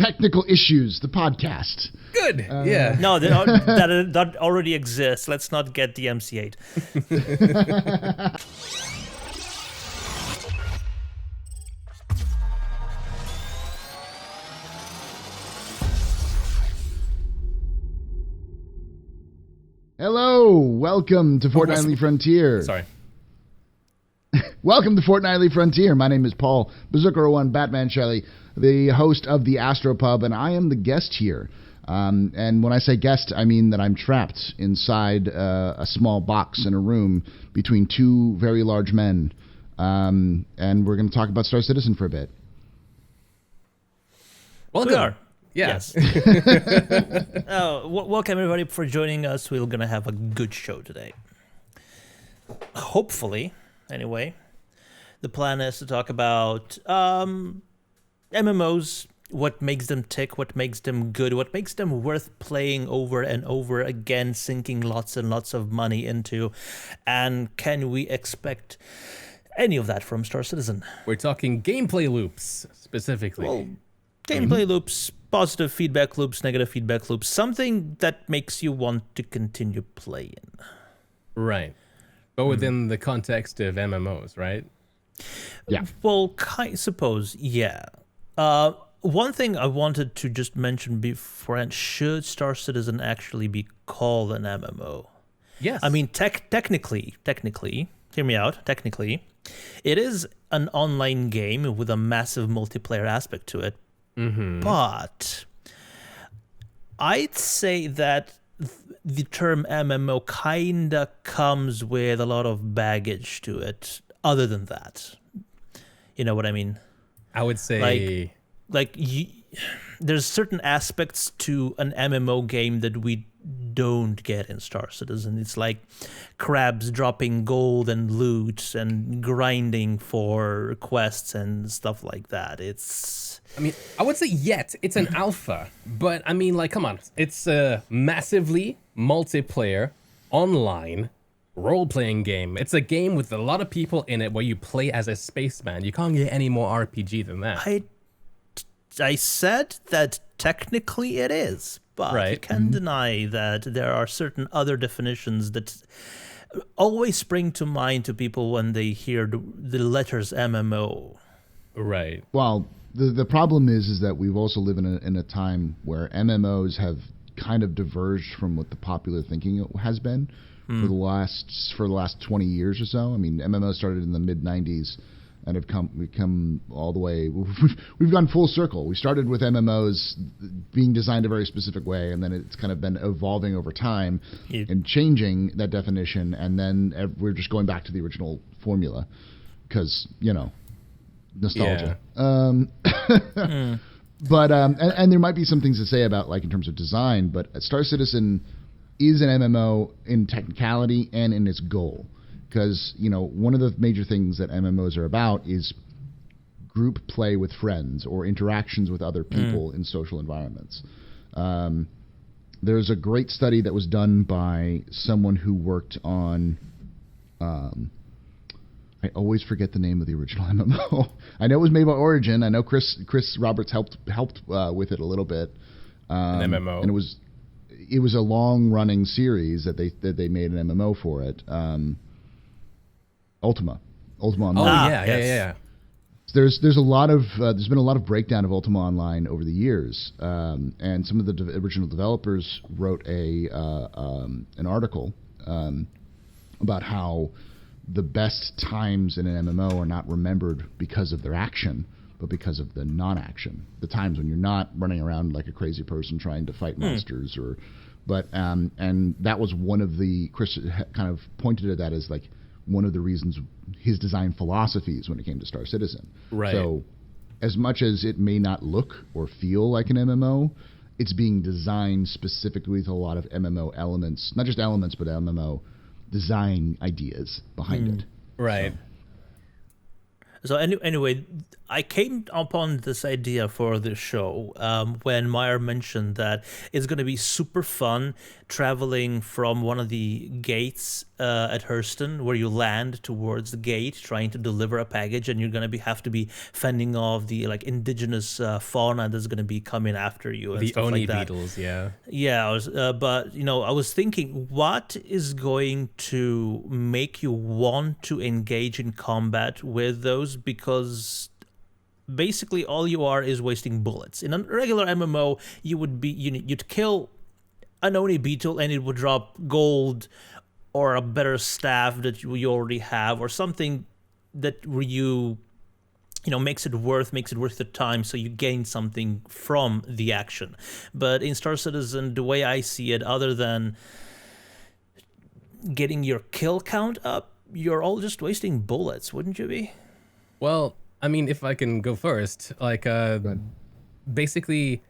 Technical issues, the podcast. Good. Yeah. No, that already exists. Let's not get the MC8. Hello, welcome to Fortnightly Frontier. Sorry. Welcome to Fortnightly Frontier. My name is Paul Bazooka01 Batman Shelley, the host of the Astro Pub, and I am the guest here. And when I say guest, I mean that I'm trapped inside a small box in a room between two very large men. And we're going to talk about Star Citizen for a bit. Welcome. We are. Yeah. Yes. Welcome, everybody, for joining us. We're going to have a good show today. Hopefully, anyway. The plan is to talk about MMOs, what makes them tick, what makes them good, what makes them worth playing over and over again, sinking lots and lots of money into, and can we expect any of that from Star Citizen? We're talking gameplay loops, specifically. Well, gameplay loops, positive feedback loops, negative feedback loops, something that makes you want to continue playing. Right. But within the context of MMOs, right? Yeah. Well, I suppose, yeah. One thing I wanted to just mention beforehand, should Star Citizen actually be called an MMO? Yes. I mean, technically, hear me out, technically, it is an online game with a massive multiplayer aspect to it. Mm-hmm. But I'd say that the term MMO kinda comes with a lot of baggage to it. Other than that, you know what I mean? I would say there's certain aspects to an MMO game that we don't get in Star Citizen. It's like crabs dropping gold and loot and grinding for quests and stuff like that. I would say it's an alpha, but I mean, like, come on. It's a massively multiplayer, online, role-playing game. It's a game with a lot of people in it where you play as a spaceman. You can't get any more RPG than that. I said that technically it is, but you can't deny that there are certain other definitions that always spring to mind to people when they hear the letters MMO. Right. Well, the problem is that we've also lived in a time where MMOs have kind of diverged from what the popular thinking has been for the last 20 years or so. I mean, MMOs started in the mid-90s and have come all the way. We've gone full circle. We started with MMOs being designed a very specific way, and then it's kind of been evolving over time and changing that definition, and then we're just going back to the original formula because, nostalgia. Yeah. But and there might be some things to say about, like, in terms of design, but Star Citizen is an MMO in technicality and in its goal, because one of the major things that MMOs are about is group play with friends or interactions with other people in social environments. There's a great study that was done by someone who worked on I always forget the name of the original MMO. I know it was made by Origin. I know Chris Roberts helped with it a little bit. An MMO, and it was a long running series that they made an MMO for it. Ultima Online. Oh yeah. There's been a lot of breakdown of Ultima Online over the years, and some of the original developers wrote an article about how the best times in an MMO are not remembered because of their action, but because of the non-action. The times when you're not running around like a crazy person trying to fight monsters, and that was one of the, Chris kind of pointed at that as like one of the reasons, his design philosophies when it came to Star Citizen. Right. So as much as it may not look or feel like an MMO, it's being designed specifically with a lot of MMO elements, not just elements, but MMO design ideas behind it. Right. So anyway, I came upon this idea for the show when Myre mentioned that it's going to be super fun traveling from one of the gates at Hurston, where you land towards the gate, trying to deliver a package, and you're going to have to be fending off the like indigenous fauna that's going to be coming after you and The stuff Oni like that. beetles, yeah. Yeah, but I was thinking, what is going to make you want to engage in combat with those? Because basically all you are is wasting bullets. In a regular MMO, you'd kill an Oni beetle and it would drop gold or a better staff that you already have, or something that makes it worth the time, so you gain something from the action. But in Star Citizen, the way I see it, other than getting your kill count up, you're all just wasting bullets, wouldn't you be? Well, I mean, if I can go first, like, basically,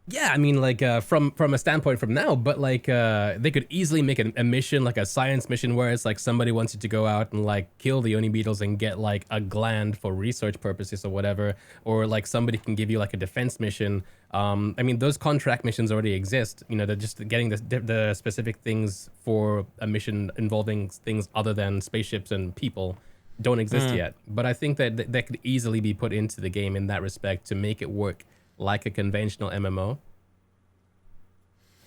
yeah, I mean, like, from a standpoint from now, but like, they could easily make a mission, like a science mission, where it's like somebody wants you to go out and like kill the Oni beetles and get like a gland for research purposes or whatever, or like somebody can give you like a defense mission. I mean, those contract missions already exist. They're just getting the specific things for a mission involving things other than spaceships and people don't exist yet. But I think that that could easily be put into the game in that respect to make it work like a conventional MMO.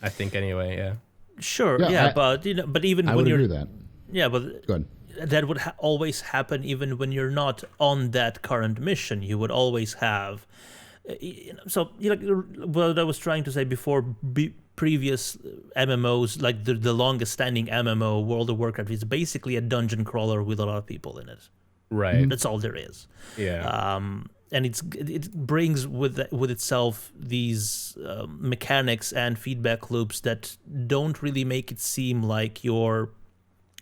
I think anyway, yeah. Sure, but even I when would you're agree with that. yeah, but Go ahead. that would always happen even when you're not on that current mission. You would always have what I was trying to say before, previous MMOs, like the longest standing MMO, World of Warcraft, is basically a dungeon crawler with a lot of people in it. Right. That's all there is. Yeah. And it brings with itself these mechanics and feedback loops that don't really make it seem like you're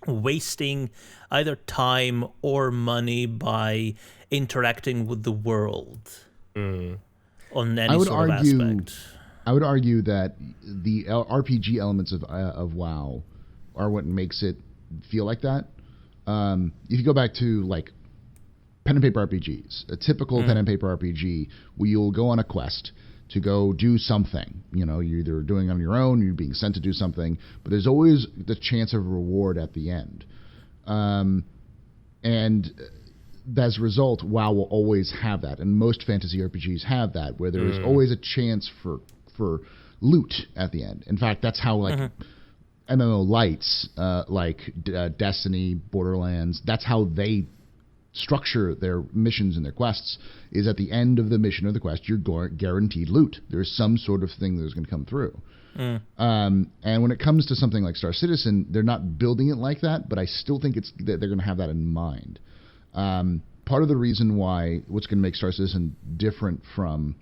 wasting either time or money by interacting with the world on any sort of aspect. I would argue that the RPG elements of WoW are what makes it feel like that. If you go back to like pen and paper RPGs, a typical pen and paper RPG, where you'll go on a quest to go do something. You're either doing it on your own, you're being sent to do something, but there's always the chance of reward at the end. And as a result, WoW will always have that, and most fantasy RPGs have that, where there is always a chance for loot at the end. In fact, that's how MMO lights, like Destiny, Borderlands, that's how they structure their missions and their quests, is at the end of the mission or the quest, you're guaranteed loot. There's some sort of thing that's going to come through. And when it comes to something like Star Citizen, they're not building it like that, but I still think that they're going to have that in mind. Part of the reason why what's going to make Star Citizen different from,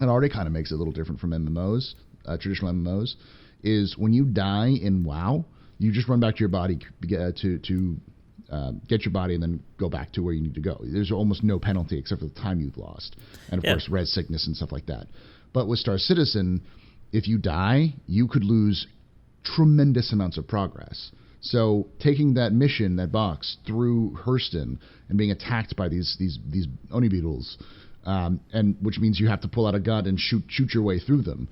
it already kind of makes it a little different from MMOs, traditional MMOs, is when you die in WoW, you just run back to your body to get your body and then go back to where you need to go. There's almost no penalty except for the time you've lost. And, of course, res sickness and stuff like that. But with Star Citizen, if you die, you could lose tremendous amounts of progress. So taking that mission, that box, through Hurston and being attacked by these Oni beetles, and which means you have to pull out a gun and shoot your way through them.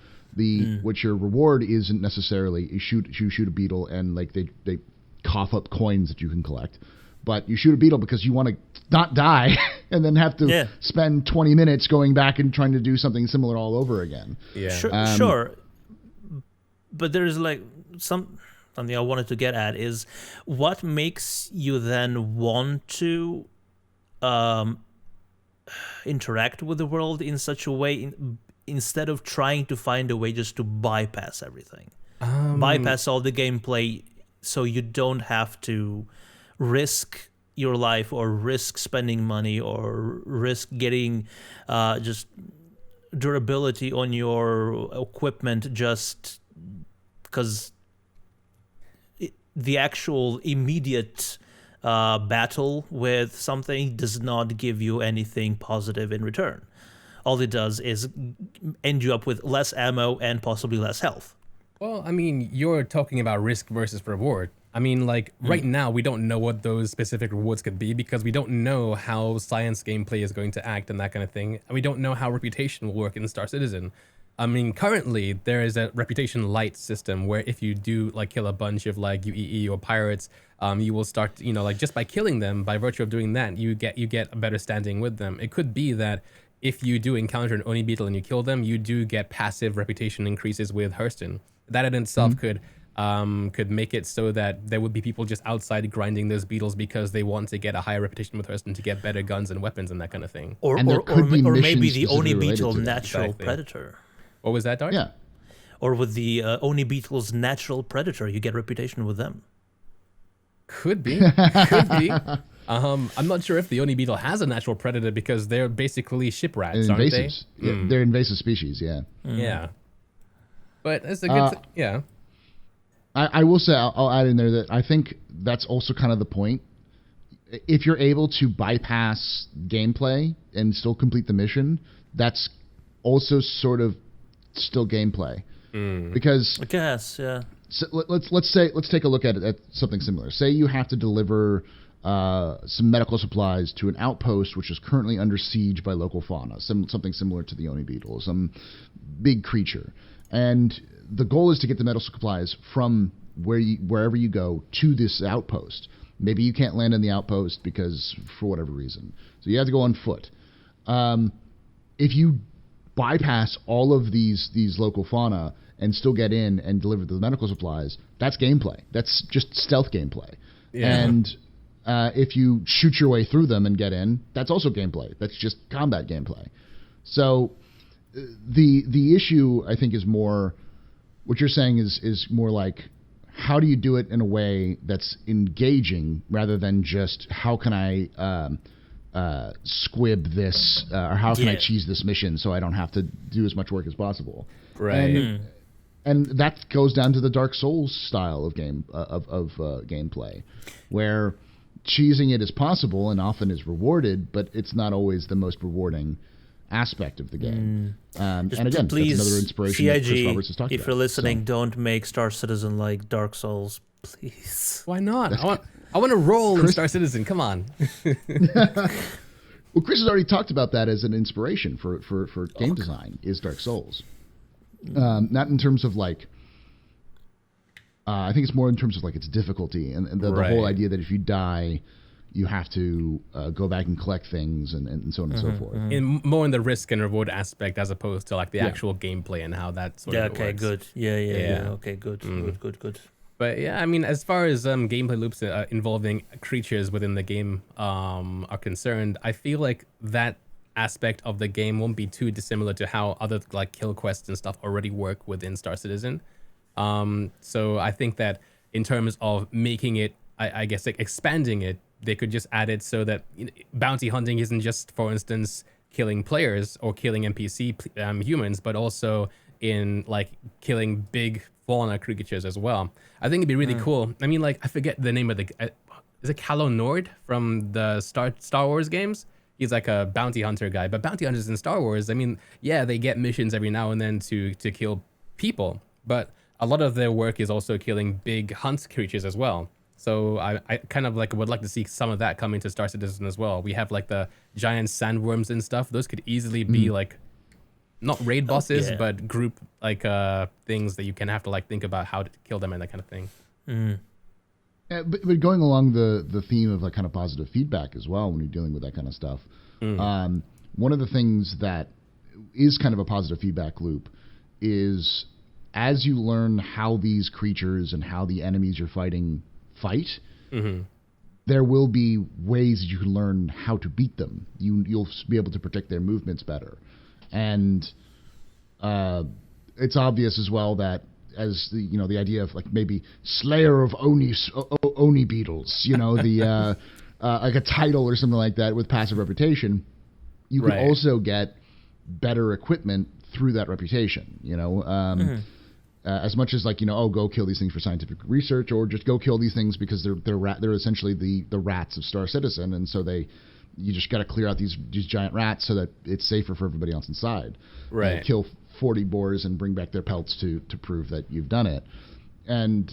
Which your reward isn't necessarily you shoot a beetle and like they cough up coins that you can collect, but you shoot a beetle because you want to not die and then have to spend 20 minutes going back and trying to do something similar all over again. Yeah, sure. But there's like something I wanted to get at is what makes you then want to interact with the world in such a way instead of trying to find a way just to bypass everything, bypass all the gameplay, so you don't have to risk your life or risk spending money or risk getting just durability on your equipment just because the actual immediate battle with something does not give you anything positive in return. All it does is end you up with less ammo and possibly less health. Well, I mean, you're talking about risk versus reward. I mean, like right now, we don't know what those specific rewards could be because we don't know how science gameplay is going to act and that kind of thing. And we don't know how reputation will work in Star Citizen. I mean, currently there is a reputation light system where if you do like kill a bunch of like UEE or pirates, you will start, you know, like just by killing them, by virtue of doing that, you get a better standing with them. It could be that if you do encounter an Oni beetle and you kill them, you do get passive reputation increases with Hurston. That in itself could make it so that there would be people just outside grinding those beetles because they want to get a higher reputation with Hurston to get better guns and weapons and that kind of thing. Or maybe the Oni beetle natural predator. What was that, Dart? Yeah. Or with the Oni beetle's natural predator, you get reputation with them. Could be. I'm not sure if the Oni beetle has a natural predator because they're basically ship rats, aren't they? Yeah, they're invasive species, yeah. Yeah. But it's a good yeah. I will say, I'll add in there that I think that's also kind of the point. If you're able to bypass gameplay and still complete the mission, that's also sort of still gameplay. Because I guess, yeah. So let's take a look at something similar. Say you have to deliver some medical supplies to an outpost which is currently under siege by local fauna, something similar to the Oni beetle, some big creature, and the goal is to get the medical supplies from wherever you go to this outpost. Maybe you can't land in the outpost because for whatever reason, so you have to go on foot. If you bypass all of these local fauna and still get in and deliver the medical supplies, that's gameplay. That's just stealth gameplay. Yeah. And if you shoot your way through them and get in, that's also gameplay. That's just combat gameplay. So the issue, I think, is more what you're saying is more like, how do you do it in a way that's engaging rather than just how can I squib this or how can I cheese this mission so I don't have to do as much work as possible. Right. And that goes down to the Dark Souls style of gameplay, where cheesing it is possible and often is rewarded, but it's not always the most rewarding aspect of the game. And again, please, that's another inspiration CIG, that Chris Roberts has talked about. If you're listening, don't make Star Citizen like Dark Souls, please. Why not? I want to roll in Star Citizen. Come on. Well, Chris has already talked about that as an inspiration for game design, is Dark Souls. Not in terms of like, I think it's more in terms of like its difficulty and the whole idea that if you die, you have to go back and collect things and so on and so forth. More in the risk and reward aspect as opposed to like the actual gameplay and how that sort of works. Good. Yeah. Okay, good. Good. But yeah, I mean, as far as gameplay loops involving creatures within the game are concerned, I feel like that aspect of the game won't be too dissimilar to how other like kill quests and stuff already work within Star Citizen. So I think that in terms of making it, I guess like expanding it, they could just add it so that bounty hunting isn't just, for instance, killing players or killing NPC humans, but also in like killing big fauna creatures as well. I think it'd be really cool. I mean, like, I forget the name of the is it Calo Nord from the Star Wars games? He's like a bounty hunter guy, but bounty hunters in Star Wars, I mean, yeah, they get missions every now and then to kill people, but a lot of their work is also killing big hunt creatures as well. So I kind of like would like to see some of that come into Star Citizen as well. We have like the giant sandworms and stuff. Those could easily be like not raid bosses, but group like things that you can have to like think about how to kill them and that kind of thing. But going along the theme of like kind of positive feedback as well when you're dealing with that kind of stuff, one of the things that is kind of a positive feedback loop is as you learn how these creatures and how the enemies you're fighting fight, there will be ways you can learn how to beat them. You'll be able to predict their movements better. And it's obvious as well that as the idea of like maybe Slayer of Oni beetles, the like a title or something like that with passive reputation, you could also get better equipment through that reputation. As much as like go kill these things for scientific research, or just go kill these things because they're essentially the rats of Star Citizen, and so you just got to clear out these giant rats so that it's safer for everybody else inside. Right. Kill 40 boars and bring back their pelts to prove that you've done it. And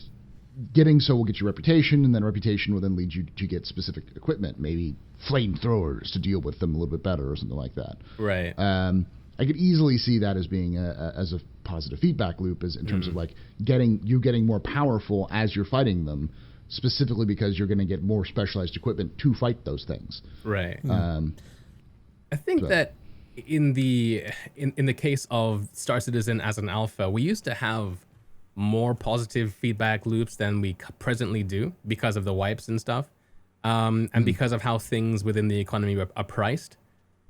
getting so will get you reputation, and then reputation will then lead you to get specific equipment, maybe flamethrowers to deal with them a little bit better or something like that. Right. I could easily see that as being as a positive feedback loop, as in terms of like getting more powerful as you're fighting them, specifically because you're going to get more specialized equipment to fight those things. Right. I think that in the case of Star Citizen as an alpha, we used to have more positive feedback loops than we presently do because of the wipes and stuff, and because of how things within the economy are priced.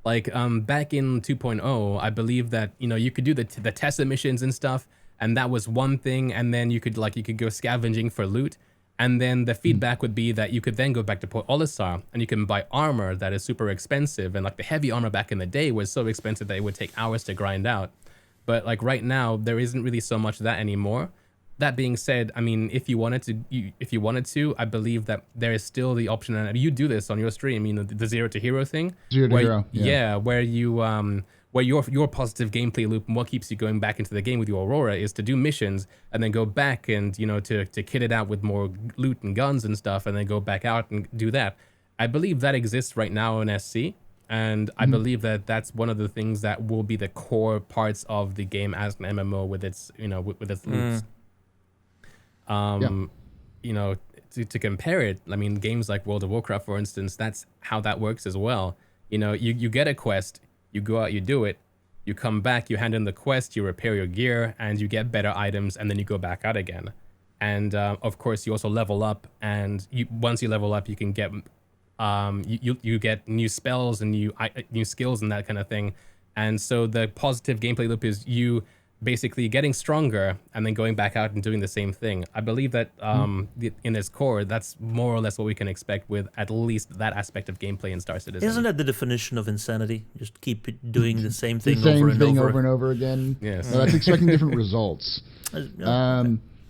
Like back in 2.0, I believe that you could do the Tesla missions and stuff, and that was one thing, and then you could go scavenging for loot, and then the feedback would be that you could then go back to Port Olisar and you can buy armor that is super expensive, and like the heavy armor back in the day was so expensive that it would take hours to grind out. But like right now, there isn't really so much of that anymore. That being said, I mean, if you wanted to, I believe that there is still the option, and you do this on your stream, the Zero to Hero thing. Zero to Hero, yeah. Where you where your positive gameplay loop and what keeps you going back into the game with your Aurora is to do missions and then go back and to kit it out with more loot and guns and stuff, and then go back out and do that. I believe that exists right now in SC. And I believe that that's one of the things that will be the core parts of the game as an MMO with its with its loops. To compare it, I mean, games like World of Warcraft, for instance, that's how that works as well. You get a quest, you go out, you do it, you come back, you hand in the quest, you repair your gear, and you get better items, and then you go back out again. And of course, you also level up, and once you level up, you can get you get new spells and new skills and that kind of thing. And so the positive gameplay loop is you basically getting stronger and then going back out and doing the same thing. I believe that in its core, that's more or less what we can expect with at least that aspect of gameplay in Star Citizen. Isn't that the definition of insanity? Just keep doing the same thing over and over again. Yes. That's expecting different results.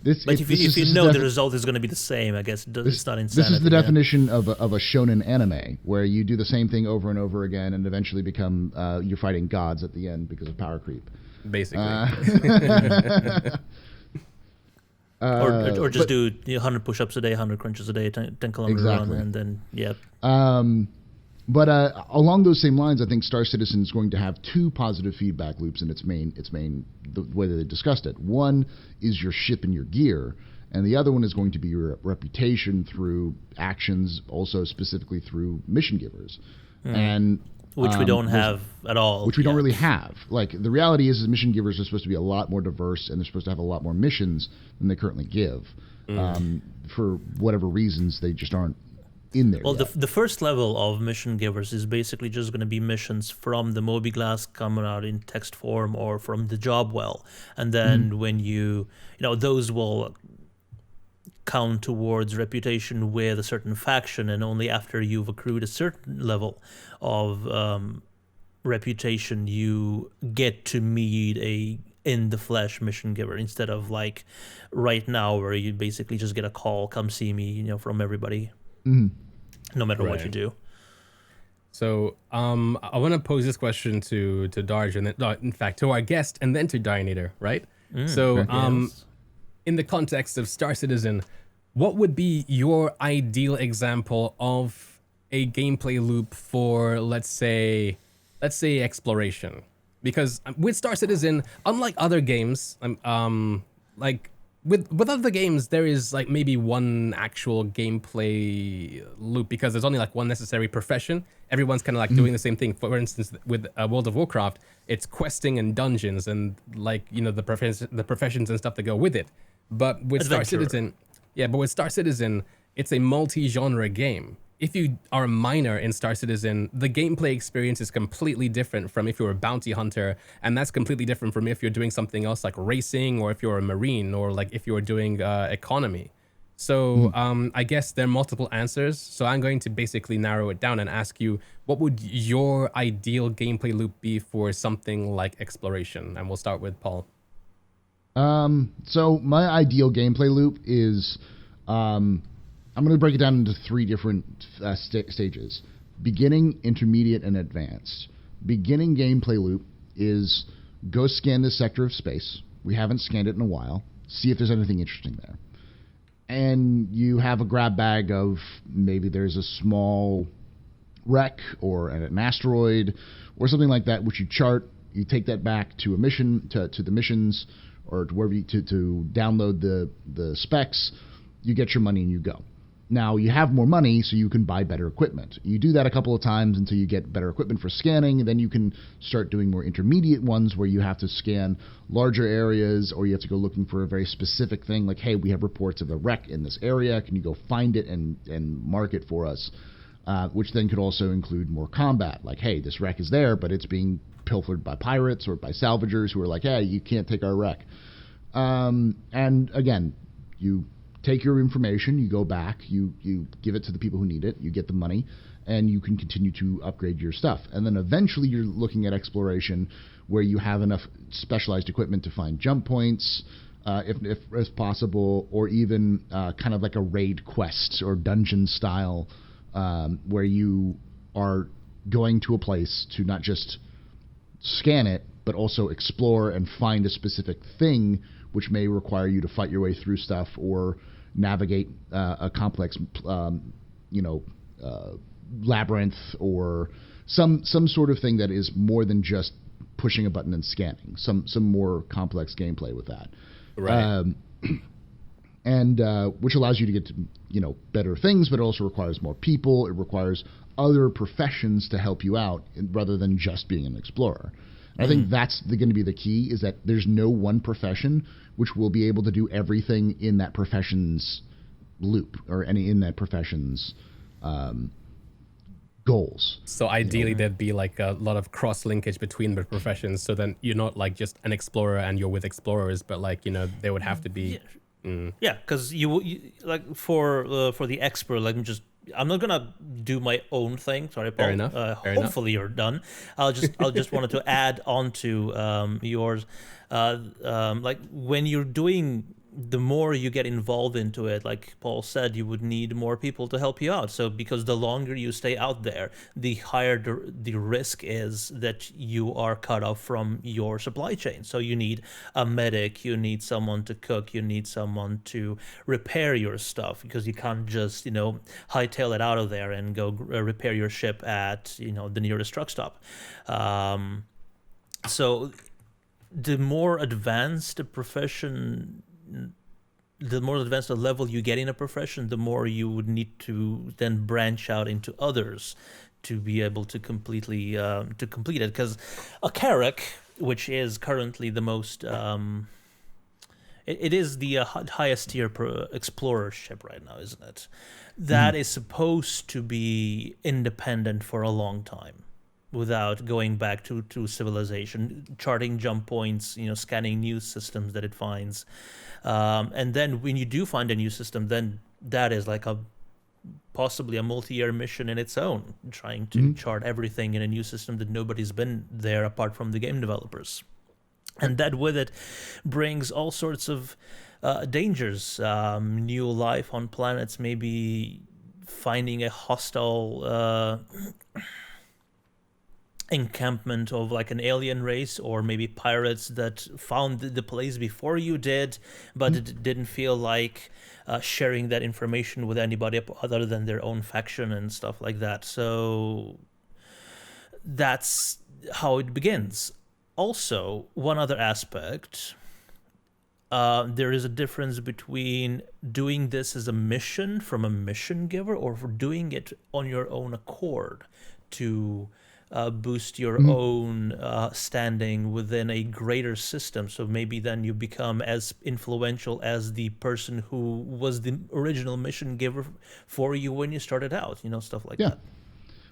If you know the result is going to be the same, I guess it's not insanity. This is the definition of a shonen anime, where you do the same thing over and over again and eventually become you're fighting gods at the end because of power creep. Basically. Or just do 100 push-ups a day, 100 crunches a day, 10 kilometer run, and then, But along those same lines, I think Star Citizen is going to have two positive feedback loops in its main the way that they discussed it. One is your ship and your gear, and the other one is going to be your reputation through actions, also specifically through mission givers. And which we don't have at all. Which we don't really have. Like, the reality is mission givers are supposed to be a lot more diverse, and they're supposed to have a lot more missions than they currently give. For whatever reasons, they just aren't in there. Well, the first level of mission givers is basically just going to be missions from the Moby-Glass coming out in text form or from the job well. And then when those will count towards reputation with a certain faction, and only after you've accrued a certain level of reputation you get to meet a in the flesh mission giver, instead of like right now where you basically just get a call, come see me, from everybody, no matter what you do. So I want to pose this question to Darj, and then, in fact, to our guest, and then to Darjanator, right? In the context of Star Citizen, what would be your ideal example of a gameplay loop for, let's say exploration? Because with Star Citizen, unlike other games, like with other games, there is like maybe one actual gameplay loop because there's only like one necessary profession. Everyone's kind of like doing the same thing. For instance, with World of Warcraft, it's questing and dungeons and like the professions and stuff that go with it. But with Star Citizen, it's a multi-genre game. If you are a miner in Star Citizen, the gameplay experience is completely different from if you're a bounty hunter, and that's completely different from if you're doing something else like racing, or if you're a marine, or like if you're doing economy. So I guess there are multiple answers. So I'm going to basically narrow it down and ask you, what would your ideal gameplay loop be for something like exploration? And we'll start with Paul. So my ideal gameplay loop is, I'm going to break it down into three different stages: beginning, intermediate, and advanced. Beginning gameplay loop is go scan this sector of space. We haven't scanned it in a while. See if there's anything interesting there. and you have a grab bag of maybe there's a small wreck or an asteroid or something like that, which you chart. You take that back to a mission, to the missions, or to wherever to download the specs. You get your money and you go. Now you have more money, so you can buy better equipment. You do that a couple of times until you get better equipment for scanning. Then you can start doing more intermediate ones where you have to scan larger areas, or you have to go looking for a very specific thing. Like, hey, we have reports of a wreck in this area. Can you go find it and mark it for us? Which then could also include more combat. Like, hey, this wreck is there, but it's being pilfered by pirates or by salvagers who are like, hey, you can't take our wreck. And again, you take your information, you go back, you give it to the people who need it, you get the money, and you can continue to upgrade your stuff. And then eventually you're looking at exploration where you have enough specialized equipment to find jump points, if possible, or even kind of like a raid quest or dungeon style, where you are going to a place to not just scan it, but also explore and find a specific thing, which may require you to fight your way through stuff or navigate a complex, labyrinth or some sort of thing that is more than just pushing a button and scanning. Some more complex gameplay with that, Right. And which allows you to get to better things, but it also requires more people. It requires other professions to help you out rather than just being an explorer. I think that's going to be the key, is that there's no one profession which will be able to do everything in that profession's loop or in that profession's goals. So ideally, there'd be like a lot of cross linkage between the professions. So then you're not like just an explorer and you're with explorers, but like there would have to be. Yeah, because you like for the expert, like I'm not gonna do my own thing. Sorry, Paul. Fair enough. Hopefully you're done. I'll just wanted to add on to yours. Like when you're doing, the more you get involved into it, like Paul said, you would need more people to help you out. So because the longer you stay out there, the higher the risk is that you are cut off from your supply chain. So you need a medic, you need someone to cook, you need someone to repair your stuff, because you can't just hightail it out of there and go repair your ship at the nearest truck stop. So the more advanced the profession, the more advanced the level you get in a profession, the more you would need to then branch out into others to be able to complete it. Because a Carrack, which is currently the most, it is the highest tier explorer ship right now, isn't it? That is supposed to be independent for a long time, without going back to civilization, charting jump points, scanning new systems that it finds. And then when you do find a new system, then that is like possibly a multi-year mission in its own, trying to chart everything in a new system that nobody's been there apart from the game developers. And that with it brings all sorts of dangers, new life on planets, maybe finding a hostile encampment of like an alien race, or maybe pirates that found the place before you did, but it didn't feel like sharing that information with anybody other than their own faction and stuff like that. So that's how it begins. Also, one other aspect, there is a difference between doing this as a mission from a mission giver, or for doing it on your own accord to boost your own standing within a greater system. So maybe then you become as influential as the person who was the original mission giver for you when you started out, stuff like that.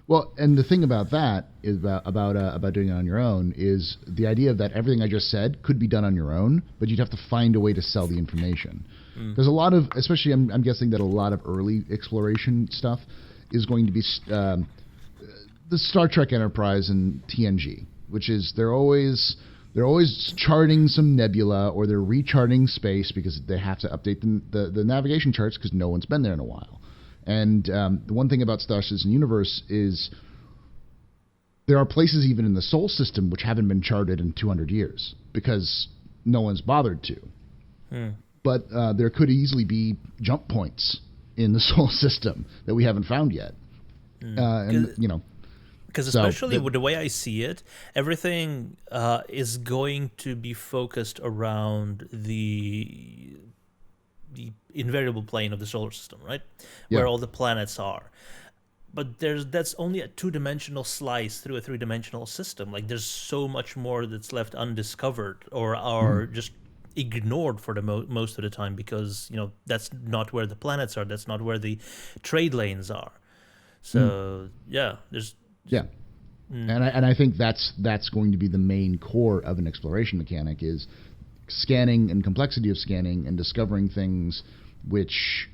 Well, and the thing about that is about doing it on your own is the idea that everything I just said could be done on your own, but you'd have to find a way to sell the information. There's a lot of, especially I'm guessing that a lot of early exploration stuff is going to be the Star Trek Enterprise and TNG, which is they're always charting some nebula, or they're recharting space because they have to update the navigation charts because no one's been there in a while. And the one thing about Star Citizen Universe is there are places even in the Sol system which haven't been charted in 200 years because no one's bothered to. but there could easily be jump points in the Sol system that we haven't found yet. And you know, because especially with the way I see it, everything is going to be focused around the invariable plane of the solar system, right? Where all the planets are. But that's only a two-dimensional slice through a three-dimensional system. Like, there's so much more that's left undiscovered or just ignored for the most of the time, because, you know, that's not where the planets are. That's not where the trade lanes are. So and I think that's going to be the main core of an exploration mechanic, is scanning and complexity of scanning and discovering things which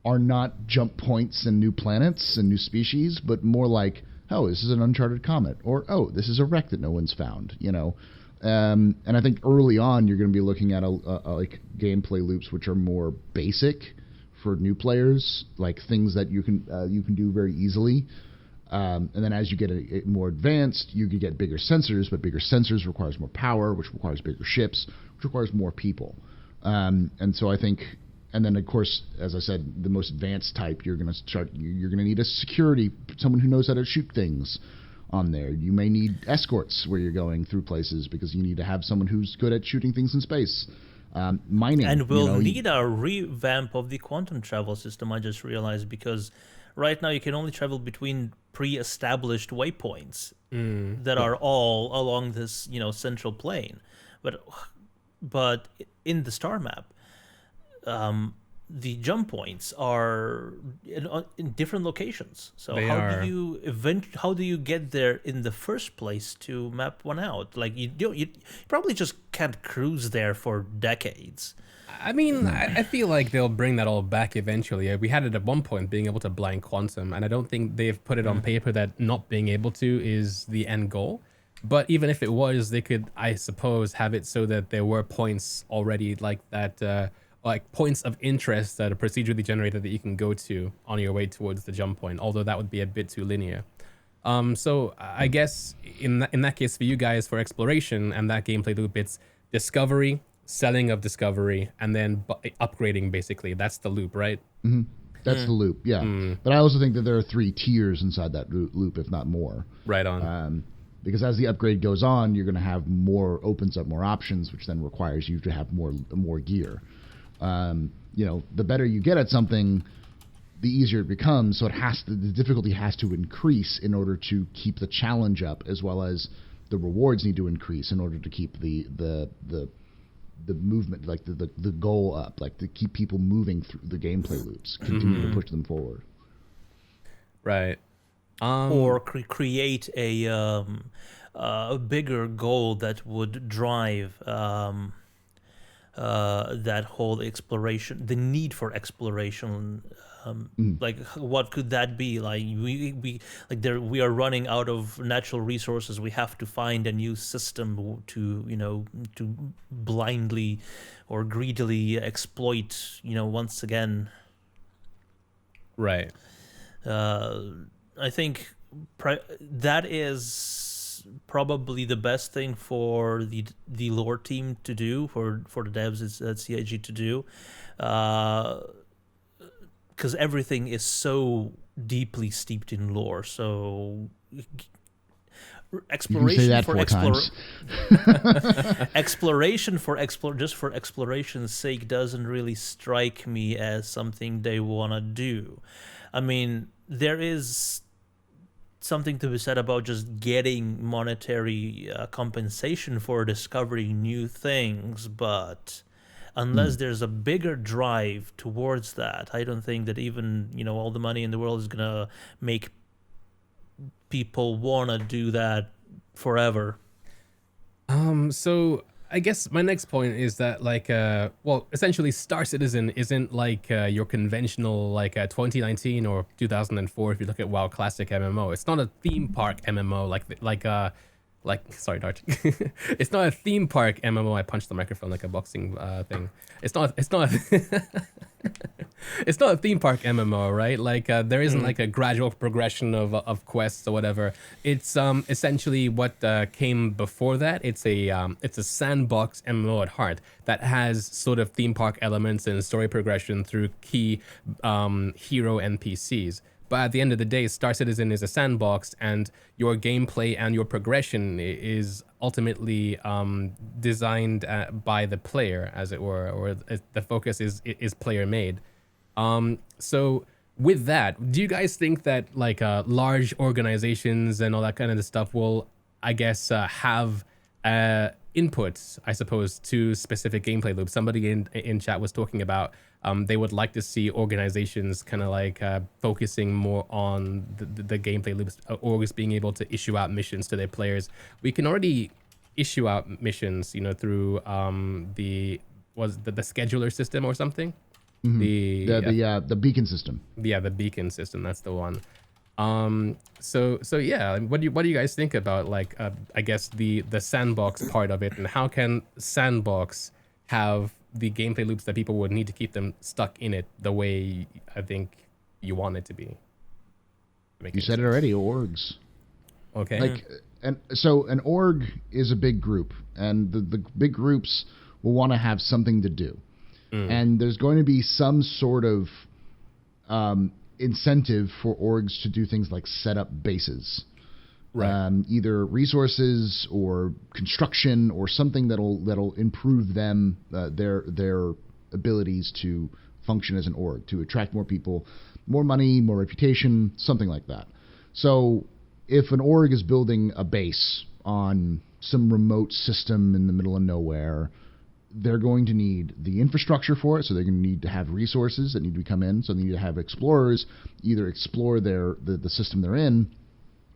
are not jump points and new planets and new species, but more like, oh, this is an uncharted comet, or oh, this is a wreck that no one's found, you know. And I think early on you're going to be looking at a like gameplay loops which are more basic for new players, like things that you can do very easily. And then as you get more advanced, you could get bigger sensors, but bigger sensors requires more power, which requires bigger ships, which requires more people. And so I think, and then of course, as I said, the most advanced type, you're going to need a security, someone who knows how to shoot things on there. You may need escorts where you're going through places, because you need to have someone who's good at shooting things in space. Mining. And we'll need a revamp of the quantum travel system, I just realized, because right now you can only travel between pre-established waypoints that are all along this, you know, central plane. But in the star map, the jump points are in different locations. So how do you get there in the first place to map one out? Like, you probably just can't cruise there for decades. I mean, I feel like they'll bring that all back eventually. We had it at one point, being able to blind quantum, and I don't think they've put it on paper that not being able to is the end goal. But even if it was, they could, I suppose, have it so that there were points already like that, like points of interest that are procedurally generated that you can go to on your way towards the jump point, although that would be a bit too linear. So I guess in that case for you guys, for exploration and that gameplay loop, it's discovery, selling of discovery, and then upgrading, basically. That's the loop, right? Mm-hmm. That's the loop, yeah. But I also think that there are 3 tiers inside that loop, if not more. Right on. Because as the upgrade goes on, you're going to have opens up more options, which then requires you to have more gear. You know, the better you get at something, the easier it becomes. So the difficulty has to increase in order to keep the challenge up, as well as the rewards need to increase in order to keep the movement, like the goal up, like to keep people moving through the gameplay loops, continue to push them forward. Right. Or create a bigger goal that would drive that whole exploration, the need for exploration. Like, what could that be? Like, we are running out of natural resources. We have to find a new system to blindly or greedily exploit, once again. Right. I think that is probably the best thing for the lore team to do, for the devs at CIG to do, because everything is so deeply steeped in lore. So exploration for exploration for exploration's sake doesn't really strike me as something they want to do. I mean, there is something to be said about just getting monetary compensation for discovering new things, but unless there's a bigger drive towards that, I don't think that even, all the money in the world is going to make people want to do that forever. So I guess my next point is that, essentially Star Citizen isn't like your conventional 2019 or 2004 if you look at WoW Classic MMO. It's not a theme park MMO like like, sorry, Dart. It's not a theme park MMO. I punched the microphone like a boxing thing. It's not. It's not a theme park MMO, right? Like there isn't like a gradual progression of quests or whatever. It's essentially what came before that. It's a sandbox MMO at heart that has sort of theme park elements and story progression through key hero NPCs. But at the end of the day, Star Citizen is a sandbox, and your gameplay and your progression is ultimately designed by the player, as it were, or the focus is player made. So with that, do you guys think that like large organizations and all that kind of stuff will, I guess, have inputs, I suppose, to specific gameplay loops? Somebody in chat was talking about they would like to see organizations kind of like focusing more on the gameplay loops, orgs being able to issue out missions to their players. We can already issue out missions, through the scheduler system or something. Mm-hmm. The beacon system. Yeah, the beacon system. That's the one. So yeah, what do you guys think about like I guess the sandbox part of it, and how can sandbox have the gameplay loops that people would need to keep them stuck in it the way I think you want it to be? You said it already, orgs. Okay. Like, and so an org is a big group, and the big groups will want to have something to do, and there's going to be some sort of incentive for orgs to do things like set up bases, right? Either resources or construction or something that'll improve them their abilities to function as an org, to attract more people, more money, more reputation, something like that. So if an org is building a base on some remote system in the middle of nowhere, they're going to need the infrastructure for it, so they're going to need to have resources that need to come in. So they need to have explorers either explore the system they're in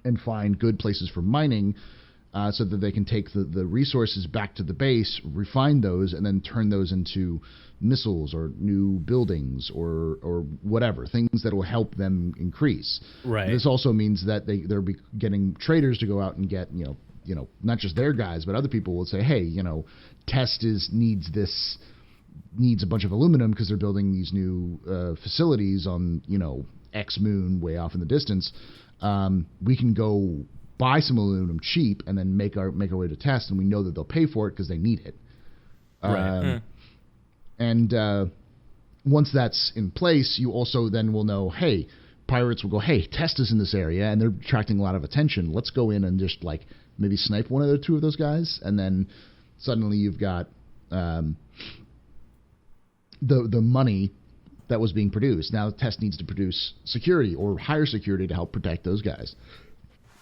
and find good places for mining, so that they can take the resources back to the base, refine those, and then turn those into missiles or new buildings or whatever, things that will help them increase. Right. This also means that they're getting traders to go out and get, not just their guys, but other people will say, hey, Test needs a bunch of aluminum because they're building these new facilities on, X moon way off in the distance. We can go buy some aluminum cheap and then make our way to Test, and we know that they'll pay for it because they need it. Right. And once that's in place, you also then will know, hey, pirates will go, hey, Test is in this area, and they're attracting a lot of attention. Let's go in and just like maybe snipe one of the two of those guys, and then suddenly you've got the money that was being produced. Now Test needs to produce security or hire security to help protect those guys.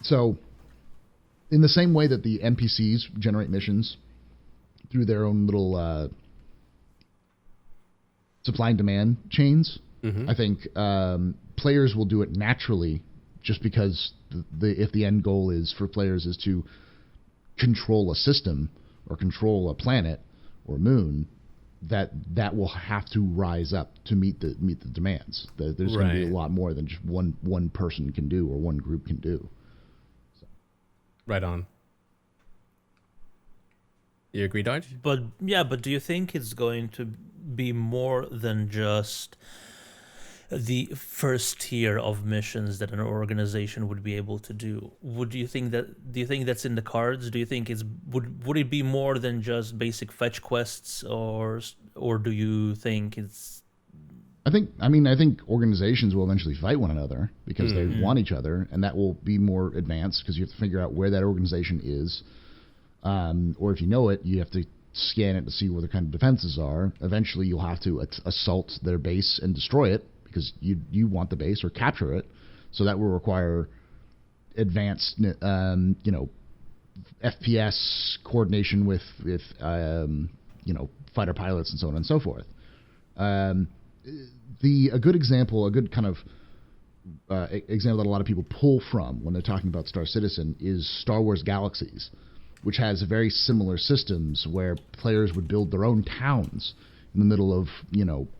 So in the same way that the NPCs generate missions through their own little supply and demand chains, I think players will do it naturally, just because if the end goal is for players is to control a system or control a planet or moon, that will have to rise up to meet the demands. There's going to be a lot more than just one person can do or one group can do. So. Right on. You agree, Dodge? But do you think it's going to be more than just the first tier of missions that an organization would be able to do? Do you think that's in the cards? Do you think would it be more than just basic fetch quests, or do you think it's? I think organizations will eventually fight one another because they want each other, and that will be more advanced because you have to figure out where that organization is, or if you know it, you have to scan it to see where the kind of defenses are. Eventually, you'll have to assault their base and destroy it, because you want the base or capture it. So that will require advanced, FPS coordination with fighter pilots and so on and so forth. A good example that a lot of people pull from when they're talking about Star Citizen is Star Wars Galaxies, which has very similar systems where players would build their own towns in the middle of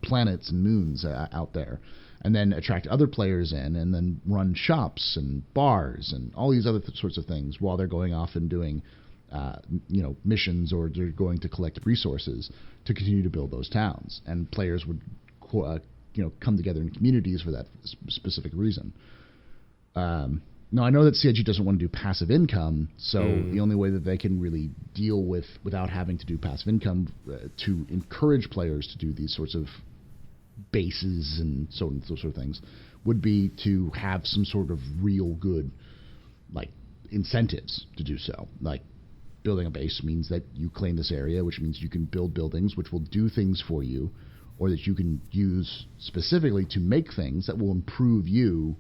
planets and moons out there, and then attract other players in, and then run shops and bars and all these other sorts of things while they're going off and doing, missions, or they're going to collect resources to continue to build those towns. And players would, come together in communities for that specific reason. Now, I know that CIG doesn't want to do passive income, so the only way that they can really deal without having to do passive income to encourage players to do these sorts of bases and those sort of things would be to have some sort of real good, like, incentives to do so. Like, building a base means that you claim this area, which means you can build buildings which will do things for you, or that you can use specifically to make things that will improve your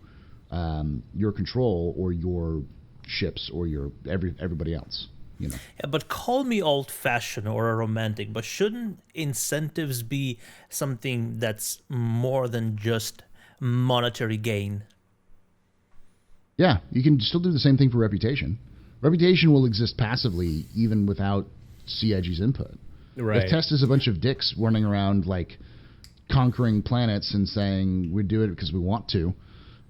control, or your ships, or everybody else. Yeah, but call me old-fashioned or a romantic, but shouldn't incentives be something that's more than just monetary gain? Yeah, you can still do the same thing for reputation. Reputation will exist passively even without CIG's input. Right. If Test is a bunch of dicks running around like conquering planets and saying we do it because we want to,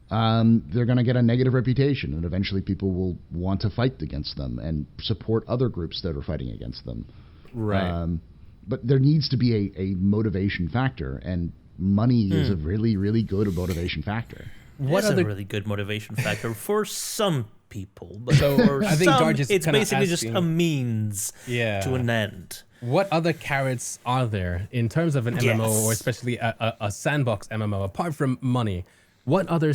they're going to get a negative reputation, and eventually people will want to fight against them and support other groups that are fighting against them. Right. But there needs to be a motivation factor, and money is a really, really good motivation factor. What is a really good motivation factor for some people, but So, for I think some, Darj is it's kinda basically just asking- a means to an end. What other carrots are there in terms of an MMO, or especially a sandbox MMO, apart from money? What other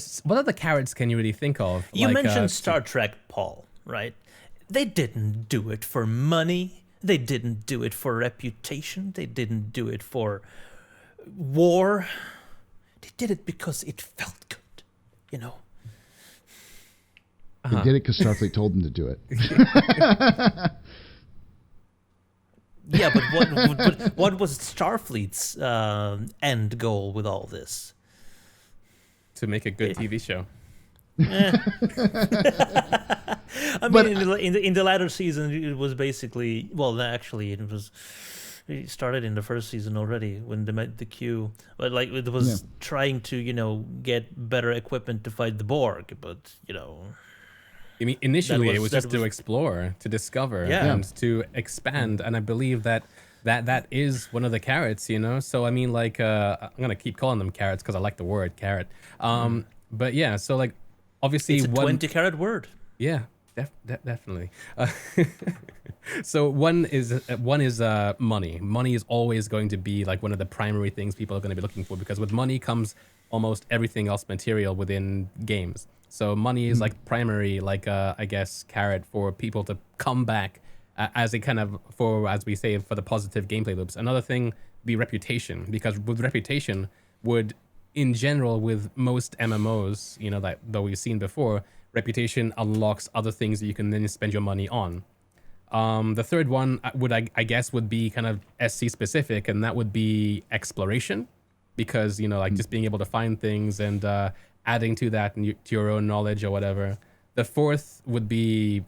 carrots can you really think of? You mentioned Star Trek, Paul, right? They didn't do it for money. They didn't do it for reputation. They didn't do it for war. They did it because it felt good, They did it because Starfleet told them to do it. Yeah, but what was Starfleet's end goal with all this? To make a good TV show. I mean, in the latter season, it was basically, well, actually, it started in the first season already when they met the Q, but like it was trying to get better equipment to fight the Borg, but I mean, initially it was just to explore, to discover, and to expand, and I believe that is one of the carrots, So I mean, like, I'm gonna keep calling them carrots because I like the word carrot. But yeah, so like, obviously, it's a 20-carat word. Yeah, definitely. So one is money. Money is always going to be like one of the primary things people are going to be looking for, because with money comes almost everything else material within games. So money is like primary, like I guess, carrot for people to come back as a kind of, as we say, for the positive gameplay loops. Another thing be reputation, because with reputation in general, with most MMOs, that we've seen before, reputation unlocks other things that you can then spend your money on. The third one I guess would be kind of SC specific, and that would be exploration, because just being able to find things and adding to that and to your own knowledge or whatever. The fourth would be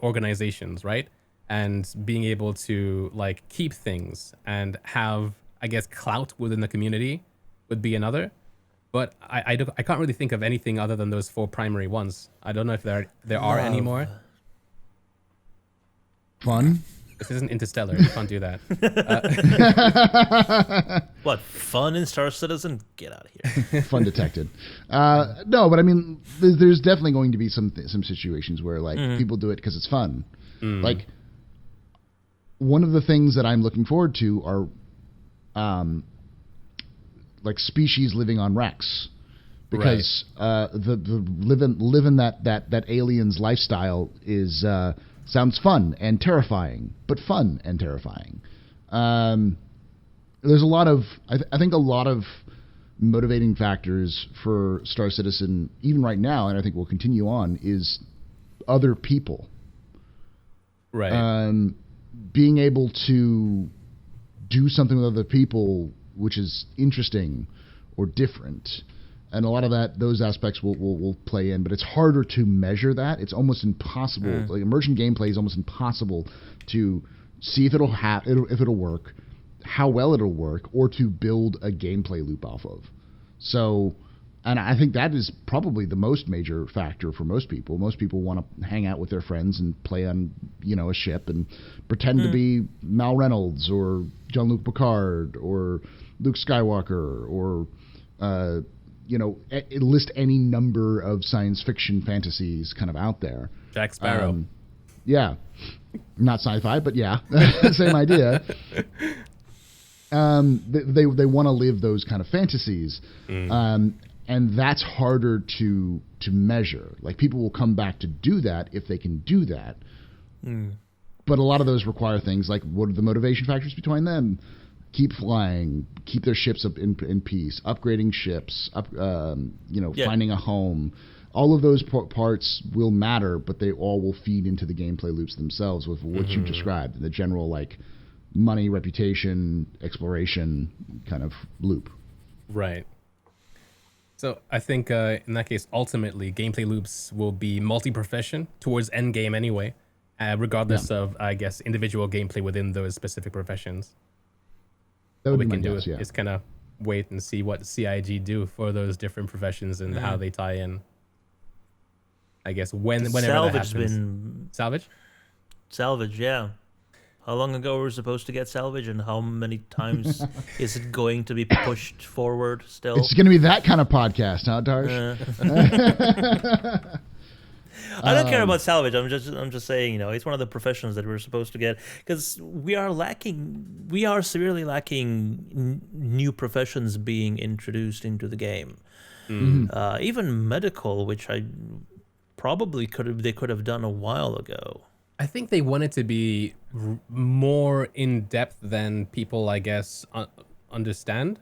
organizations, right? And being able to like keep things and have, I guess, clout within the community would be another. But I can't really think of anything other than those four primary ones. I don't know if there are any more. Fun? This isn't Interstellar. You can't do that. What, fun in Star Citizen? Get out of here. Fun detected. No, but I mean, there's definitely going to be some situations where like people do it because it's fun. Like, one of the things that I'm looking forward to are like species living on wrecks, because the living that alien's lifestyle is sounds fun and terrifying, but fun and terrifying. There's a lot of I think a lot of motivating factors for Star Citizen, even right now, and I think will continue on, is other people. Right. Being able to do something with other people which is interesting or different. And a lot of those aspects will play in, but it's harder to measure that. It's almost impossible. Like, immersion gameplay is almost impossible to see if it'll work, how well it'll work or to build a gameplay loop off of. So, and I think that is probably the most major factor for most people. Most people want to hang out with their friends and play on, a ship and pretend to be Mal Reynolds or Jean-Luc Picard or Luke Skywalker or, list any number of science fiction fantasies kind of out there. Jack Sparrow. Yeah. Not sci-fi, but yeah, same idea. They want to live those kind of fantasies. And that's harder to measure. Like, people will come back to do that if they can do that. But a lot of those require things like, what are the motivation factors between them? Keep flying, keep their ships up in peace, upgrading ships, finding a home. All of those parts will matter, but they all will feed into the gameplay loops themselves with what you described, the general, like, money, reputation, exploration kind of loop. Right. So I think in that case, ultimately, gameplay loops will be multi-profession towards endgame anyway, regardless of, I guess, individual gameplay within those specific professions. What we can do is kind of wait and see what CIG do for those different professions and how they tie in. I guess whenever that happens. Salvage, yeah. How long ago were we supposed to get salvage, and how many times is it going to be pushed forward still? It's going to be that kind of podcast, huh, Darsh? I don't care about salvage. I'm just saying, it's one of the professions that we're supposed to get, because we are severely lacking new professions being introduced into the game. Even medical, which I probably they could have done a while ago. I think they want it to be more in depth than people, I guess, understand.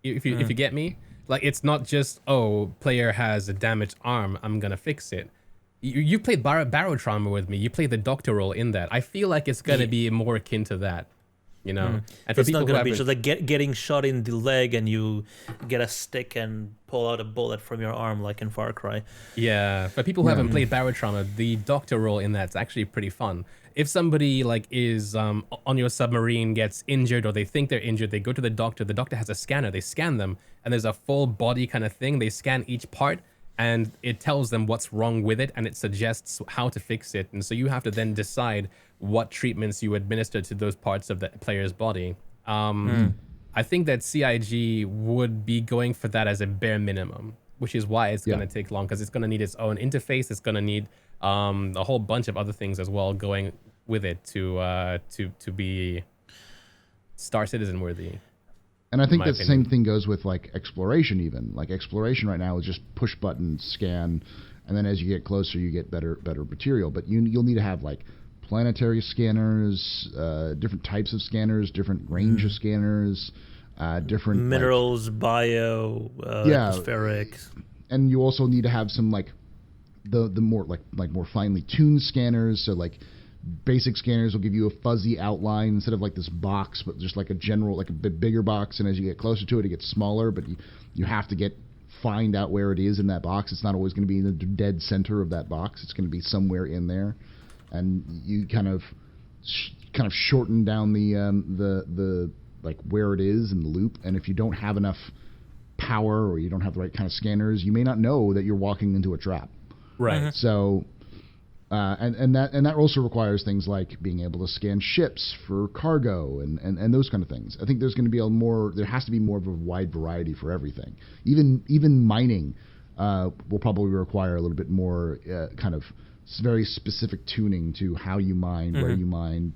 If you get me, like, it's not just, player has a damaged arm, I'm gonna fix it. You played Barotrauma with me. You played the doctor role in that. I feel like it's gonna be more akin to that, And for it's not gonna be just like getting shot in the leg and you get a stick and pull out a bullet from your arm, like in Far Cry. Yeah, for people who haven't played Barotrauma, the doctor role in that's actually pretty fun. If somebody is on your submarine, gets injured, or they think they're injured, they go to the doctor. The doctor has a scanner. They scan them, and there's a full body kind of thing. They scan each part, and it tells them what's wrong with it, and it suggests how to fix it. And so you have to then decide what treatments you administer to those parts of the player's body. I think that CIG would be going for that as a bare minimum, which is why it's going to take long, because it's going to need its own interface. It's going to need a whole bunch of other things as well going with it to be Star Citizen worthy. And I think that same thing goes with, like, exploration even. Like, exploration right now is just push button, scan, and then as you get closer, you get better material. But you'll need to have, like, planetary scanners, different types of scanners, different range of scanners, different minerals, bio, atmospheric. And you also need to have some, like, the more like more finely tuned scanners. So, like, basic scanners will give you a fuzzy outline instead of like this box, but just like a general, like a bit bigger box. And as you get closer to it, it gets smaller, but you have to find out where it is in that box. It's not always going to be in the dead center of that box. It's going to be somewhere in there, and you kind of shorten down the like where it is in the loop. And if you don't have enough power or you don't have the right kind of scanners, you may not know that you're walking into a trap. Right. So. And that also requires things like being able to scan ships for cargo and those kind of things. I think there's going to be there has to be more of a wide variety for everything. Even mining will probably require a little bit more kind of very specific tuning to how you mine, where you mine.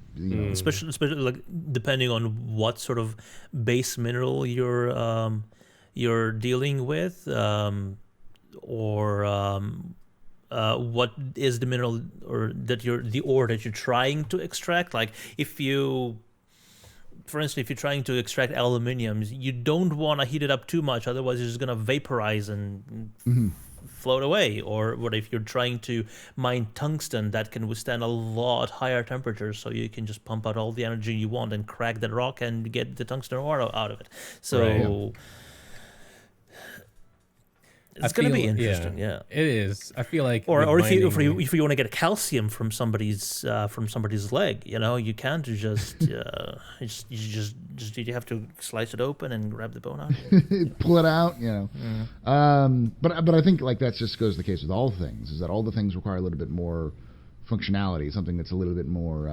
Especially like depending on what sort of base mineral you're dealing with, what is the mineral or the ore that you're trying to extract. Like for instance, if you're trying to extract aluminium, you don't want to heat it up too much, otherwise it's just going to vaporize and float away. Or what if you're trying to mine tungsten, that can withstand a lot higher temperatures, so you can just pump out all the energy you want and crack that rock and get the tungsten ore out of it. So It's going to be interesting, yeah. It is. I feel like, or if you want to get calcium from somebody's leg, you can't just you have to slice it open and grab the bone out, pull it out, But I think like that just goes the case with all things, is that all the things require a little bit more functionality, something that's a little bit more.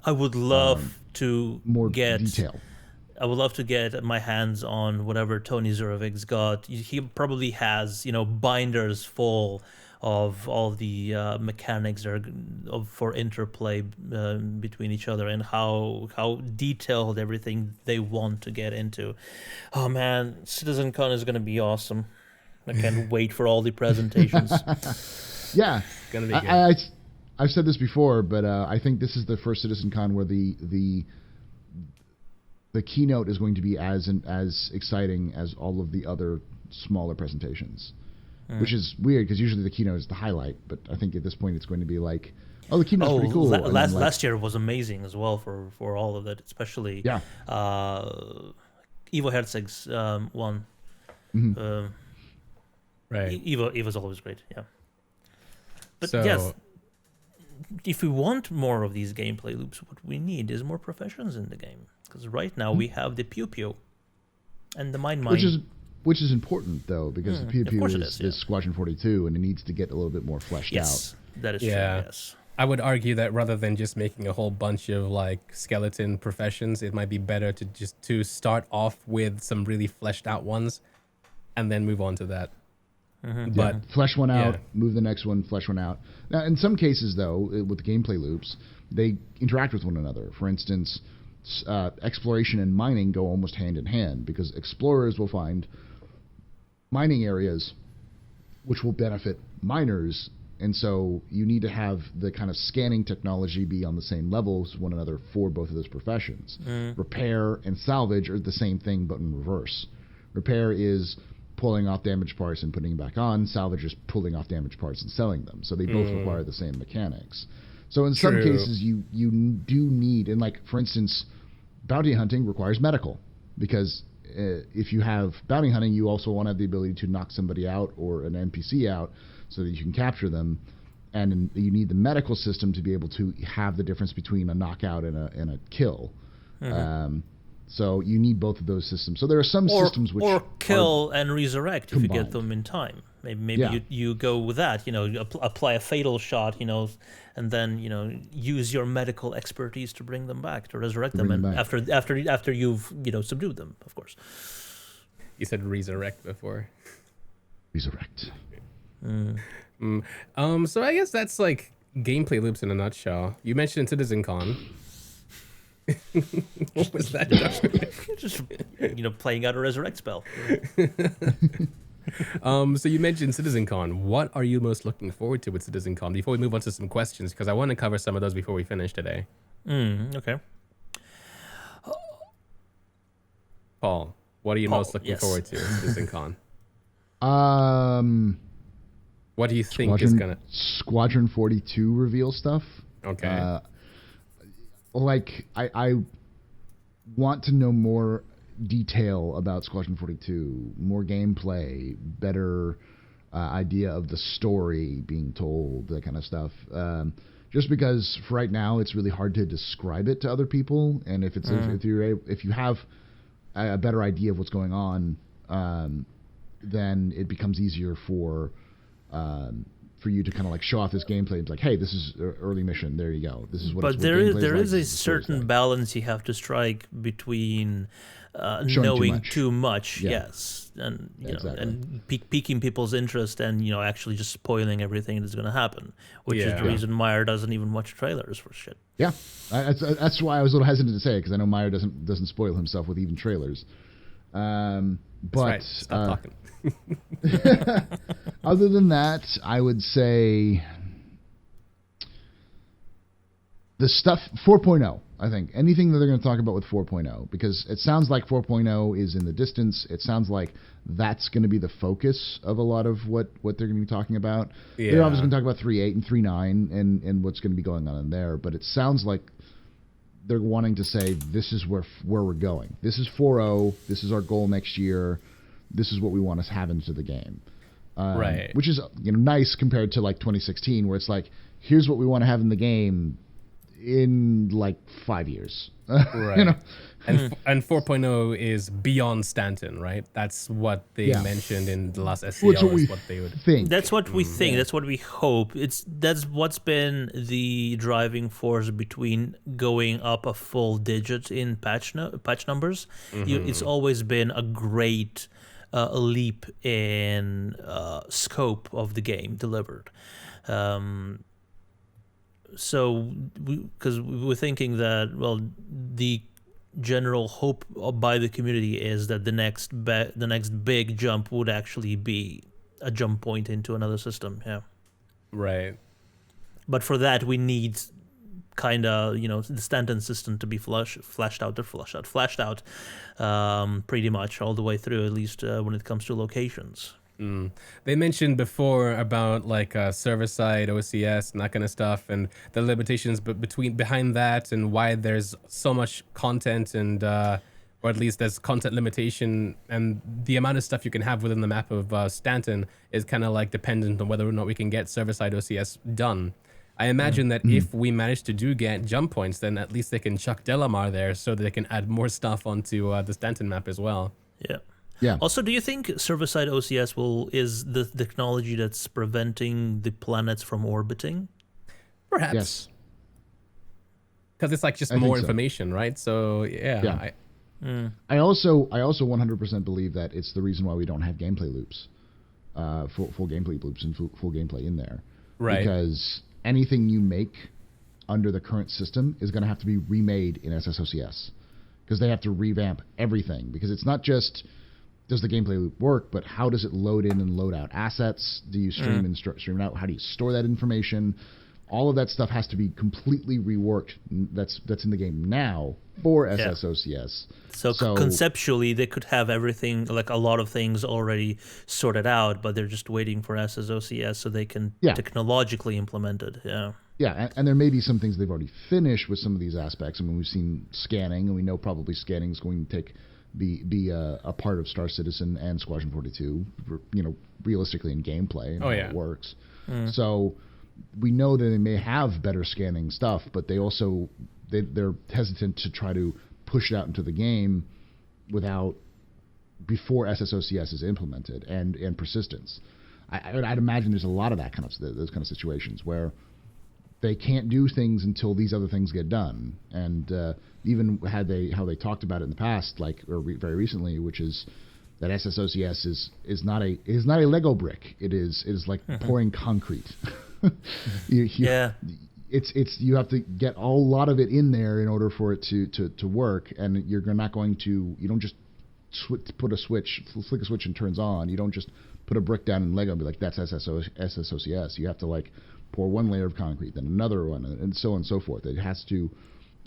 I would love to more get detail. I would love to get my hands on whatever Tony Zurovic's got. He probably has, binders full of all the mechanics for interplay between each other and how detailed everything they want to get into. Oh man, CitizenCon is going to be awesome. I can't wait for all the presentations. Yeah, it's going to be good. I've said this before, but I think this is the first CitizenCon where the keynote is going to be as exciting as all of the other smaller presentations, which is weird because usually the keynote is the highlight. But I think at this point it's going to be like, oh, the keynote's pretty cool. Last year was amazing as well for all of it, especially Ivo Herzig's one. Mm-hmm. Right. Evo's always great. Yeah. But yes, if we want more of these gameplay loops, what we need is more professions in the game. Because right now we have the Pew Pew and the Mine, which is important though, because the Pew Pew is Squadron 42, and it needs to get a little bit more fleshed out. Yes, that is true. Yes, I would argue that rather than just making a whole bunch of like skeleton professions, it might be better to start off with some really fleshed out ones, and then move on to that. Mm-hmm. But flesh one out, move the next one, flesh one out. Now, in some cases though, with the gameplay loops, they interact with one another. For instance, exploration and mining go almost hand in hand, because explorers will find mining areas which will benefit miners, and so you need to have the kind of scanning technology be on the same level as one another for both of those professions. Repair and salvage are the same thing but in reverse. Repair is pulling off damaged parts and putting them back on. Salvage is pulling off damaged parts and selling them. So they both require the same mechanics. So in some cases you do need, and like for instance, bounty hunting requires medical, because if you have bounty hunting, you also want to have the ability to knock somebody out or an NPC out so that you can capture them, and you need the medical system to be able to have the difference between a knockout and a kill. So you need both of those systems. So there are some systems which or kill and resurrect combined. If you get them in time. Maybe you go with that. Apply a fatal shot. And then use your medical expertise to bring them back, to resurrect them, and after you've subdued them, of course. You said resurrect before. Resurrect. So I guess that's like gameplay loops in a nutshell. You mentioned CitizenCon. What was that? Just playing out a resurrect spell. So you mentioned CitizenCon. What are you most looking forward to with CitizenCon? Before we move on to some questions, because I want to cover some of those before we finish today. Okay. Paul, what are you most looking forward to with CitizenCon? What do you think is gonna Squadron 42 reveal stuff? Okay. I want to know more detail about Squadron 42, more gameplay, better idea of the story being told, that kind of stuff. Just because for right now it's really hard to describe it to other people, and if you have a better idea of what's going on, then it becomes easier for you to kind of like show off this gameplay and be like, hey, this is early mission. There you go. This is what. But there is a certain balance you have to strike between knowing too much, yes, and and piquing people's interest, and actually just spoiling everything that's going to happen, which is the reason Myre doesn't even watch trailers for shit. Yeah, that's why I was a little hesitant to say it, because I know Myre doesn't spoil himself with even trailers. But right. Stop talking. Other than that, I would say the stuff 4.0. I think anything that they're going to talk about with 4.0, because it sounds like 4.0 is in the distance. It sounds like that's going to be the focus of a lot of what they're going to be talking about. Yeah. They're obviously going to talk about 3.8 and 3.9 and what's going to be going on in there, but it sounds like they're wanting to say this is where we're going. This is 4.0. This is our goal next year. this is what we want to have into the game. Right. Which is nice compared to like 2016, where it's like, here's what we want to have in the game in like 5 years. Right. And 4.0 is beyond Stanton, right? That's what they mentioned in the last SCR. Which Is what they would think. That's what we think. That's what we hope. That's what's been the driving force between going up a full digit in patch numbers. It's always been a great leap in scope of the game delivered. So, because we were thinking that, well, the general hope by the community is that the next big jump would actually be a jump point into another system. Yeah. Right. But for that, we need kind of, the Stanton system to be flashed out, pretty much all the way through, at least when it comes to locations. They mentioned before about like server-side OCS and that kind of stuff, and the limitations behind that, and why there's so much content, and or at least there's content limitation, and the amount of stuff you can have within the map of Stanton is kind of like dependent on whether or not we can get server-side OCS done. I imagine that if we manage to get jump points, then at least they can chuck Delamar there so that they can add more stuff onto the Stanton map as well. Yeah. Yeah. Also, do you think server-side OCS is the technology that's preventing the planets from orbiting? Perhaps. Yes. Because it's like just I more think so. information, right? So yeah. I also 100% believe that it's the reason why we don't have gameplay loops, full gameplay loops and full gameplay in there. Right. Because anything you make under the current system is going to have to be remade in SSOCS, because they have to revamp everything, because it's not just does the gameplay loop work, but how does it load in and load out assets? Do you stream and stream it out? How do you store that information? All of that stuff has to be completely reworked. That's in the game now for SSOCS. So conceptually, they could have everything, like a lot of things already sorted out, but they're just waiting for SSOCS so they can technologically implement it. Yeah. Yeah, and there may be some things they've already finished with some of these aspects. I mean, we've seen scanning, and we know probably scanning is going to be a part of Star Citizen and Squadron 42, realistically in gameplay and how it works. So we know that they may have better scanning stuff, but they're hesitant to try to push it out into the game before SSOCS is implemented and persistence. I'd imagine there's a lot of those kind of situations where they can't do things until these other things get done, and even how they talked about it in the past, very recently, which is that SSOCS is not a Lego brick. It is like pouring concrete. You have to get a lot of it in there in order for it to work, and you don't just flick a switch and it turns on. You don't just put a brick down in Lego and be like, that's SSOCS. You have to pour one layer of concrete, then another one, and so on and so forth. It has to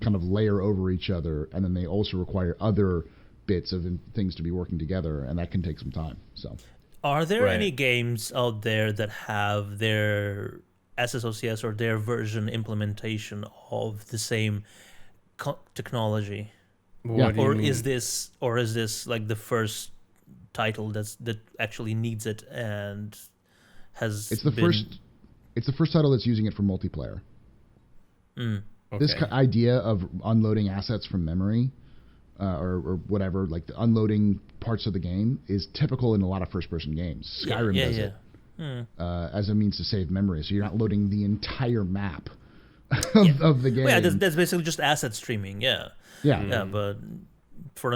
kind of layer over each other, and then they also require other bits of things to be working together, and that can take some time. So, are there any games out there that have their SSOCS or their version implementation of the same technology? Or is this like the first title that actually needs it and has It's the first title that's using it for multiplayer. Okay. This idea of unloading assets from memory, or whatever, like the unloading parts of the game, is typical in a lot of first-person games. Skyrim does it as a means to save memory, so you're not loading the entire map of the game. Well, that's basically just asset streaming. Yeah. But for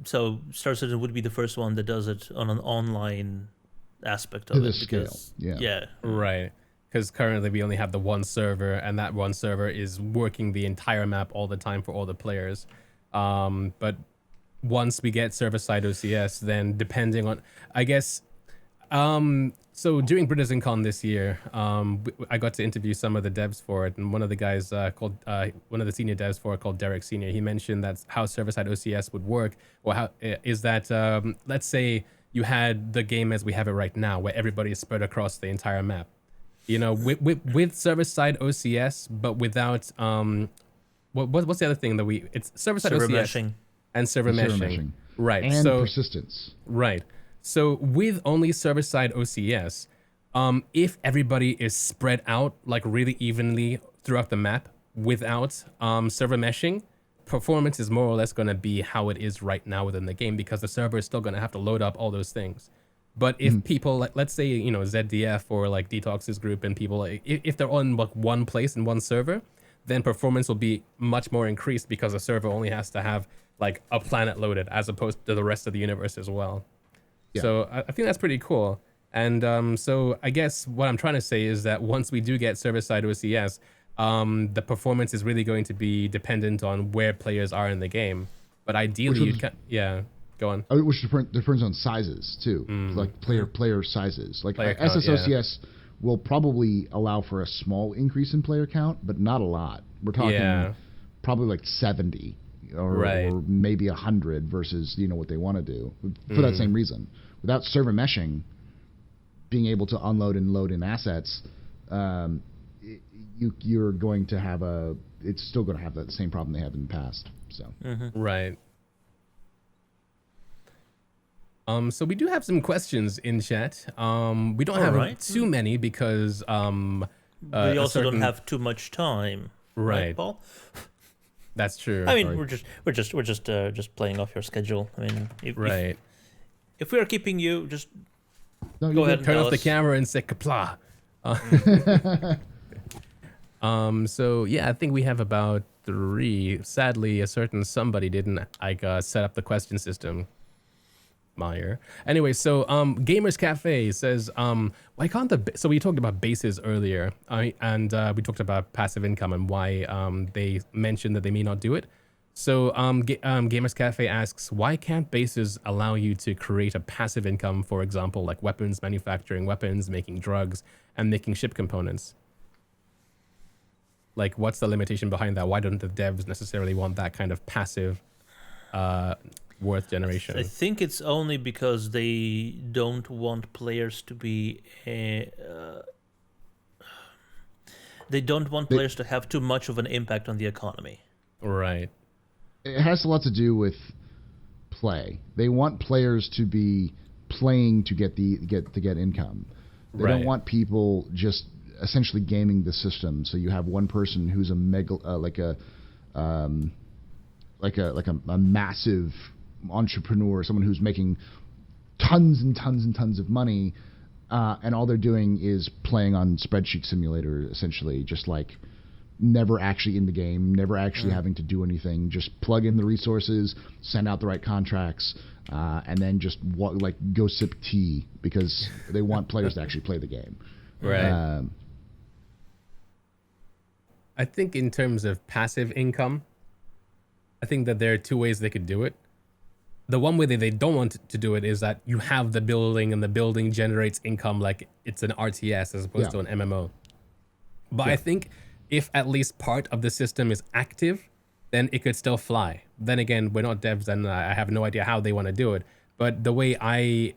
so Star Citizen would be the first one that does it on an online aspect of to it. this scale. Yeah. Right. Because currently we only have the one server, and that one server is working the entire map all the time for all the players. But once we get server-side OCS, then depending on, I guess, so during BritishCon this year, I got to interview some of the devs for it, and one of the guys one of the senior devs for it, called Derek Senior, he mentioned that how server-side OCS would work, or how is that, let's say you had the game as we have it right now, where everybody is spread across the entire map. With server-side OCS, but without what's the other thing that it's server-side OCS meshing and server meshing, right? And so persistence, right. So with only server-side OCS, if everybody is spread out like really evenly throughout the map without server meshing, performance is more or less going to be how it is right now within the game, because the server is still going to have to load up all those things. But if people, like, let's say, you know, ZDF or like Detox's group and people, like, if they're all in like one place in one server, then performance will be much more increased because the server only has to have like a planet loaded as opposed to the rest of the universe as well. Yeah. So I think that's pretty cool. And so I guess what I'm trying to say is that once we do get server-side OCS, the performance is really going to be dependent on where players are in the game. But ideally, go on. Which depends on sizes too, like player sizes. Like player count, SSOCS will probably allow for a small increase in player count, but not a lot. We're talking probably like 70 or maybe 100 versus what they want to do for that same reason. Without server meshing, being able to unload and load in assets, you're going to have it's still going to have that same problem they have in the past. So right. So we do have some questions in chat. We don't have too many because we also don't have too much time. Right, Paul? That's true. I mean, we're just playing off your schedule. I mean, if we are keeping you, just go ahead and turn off the camera and say kapla. So yeah, I think we have about 3. Sadly, a certain somebody didn't set up the question system. Myre. Anyway, so Gamers Cafe says, why can't so we talked about bases earlier, and we talked about passive income and why they mentioned that they may not do it. So Gamers Cafe asks, why can't bases allow you to create a passive income, for example, like weapons, manufacturing weapons, making drugs, and making ship components? Like, what's the limitation behind that? Why don't the devs necessarily want that kind of passive worth generation? I think it's only because they don't want players to be they don't want players to have too much of an impact on the economy. Right. It has a lot to do with play. They want players to be playing to get income. They don't want people just essentially gaming the system. So you have one person who's a massive entrepreneur, someone who's making tons and tons and tons of money, and all they're doing is playing on Spreadsheet Simulator, essentially, just like never actually in the game, never actually having to do anything, just plug in the resources, send out the right contracts, and then just go sip tea, because they want players to actually play the game. Right. I think in terms of passive income, I think that there are 2 ways they could do it. The one way that they don't want to do it is that you have the building and the building generates income like it's an RTS as opposed to an MMO. But I think if at least part of the system is active, then it could still fly. Then again, we're not devs, and I have no idea how they want to do it. But the way I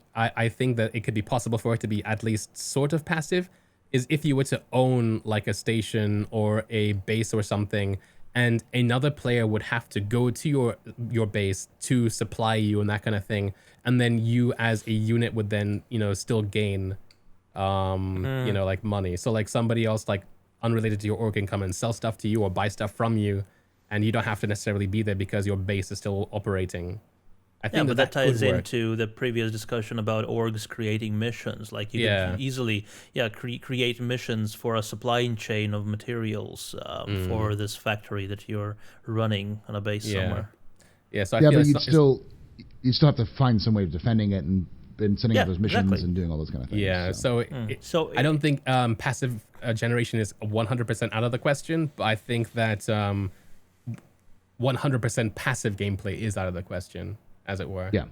think that it could be possible for it to be at least sort of passive is if you were to own like a station or a base or something, and another player would have to go to your base to supply you and that kind of thing, and then you as a unit would then still gain like money. So like somebody else like unrelated to your org can come and sell stuff to you or buy stuff from you, and you don't have to necessarily be there because your base is still operating. I think but that ties into the previous discussion about orgs creating missions. Like you can easily create missions for a supply chain of materials for this factory that you're running on a base somewhere. Yeah, so but you'd still have to find some way of defending it and sending out those missions and doing all those kind of things. Yeah, so I don't think passive generation is 100% out of the question, but I think that 100% passive gameplay is out of the question, as it were. Yeah.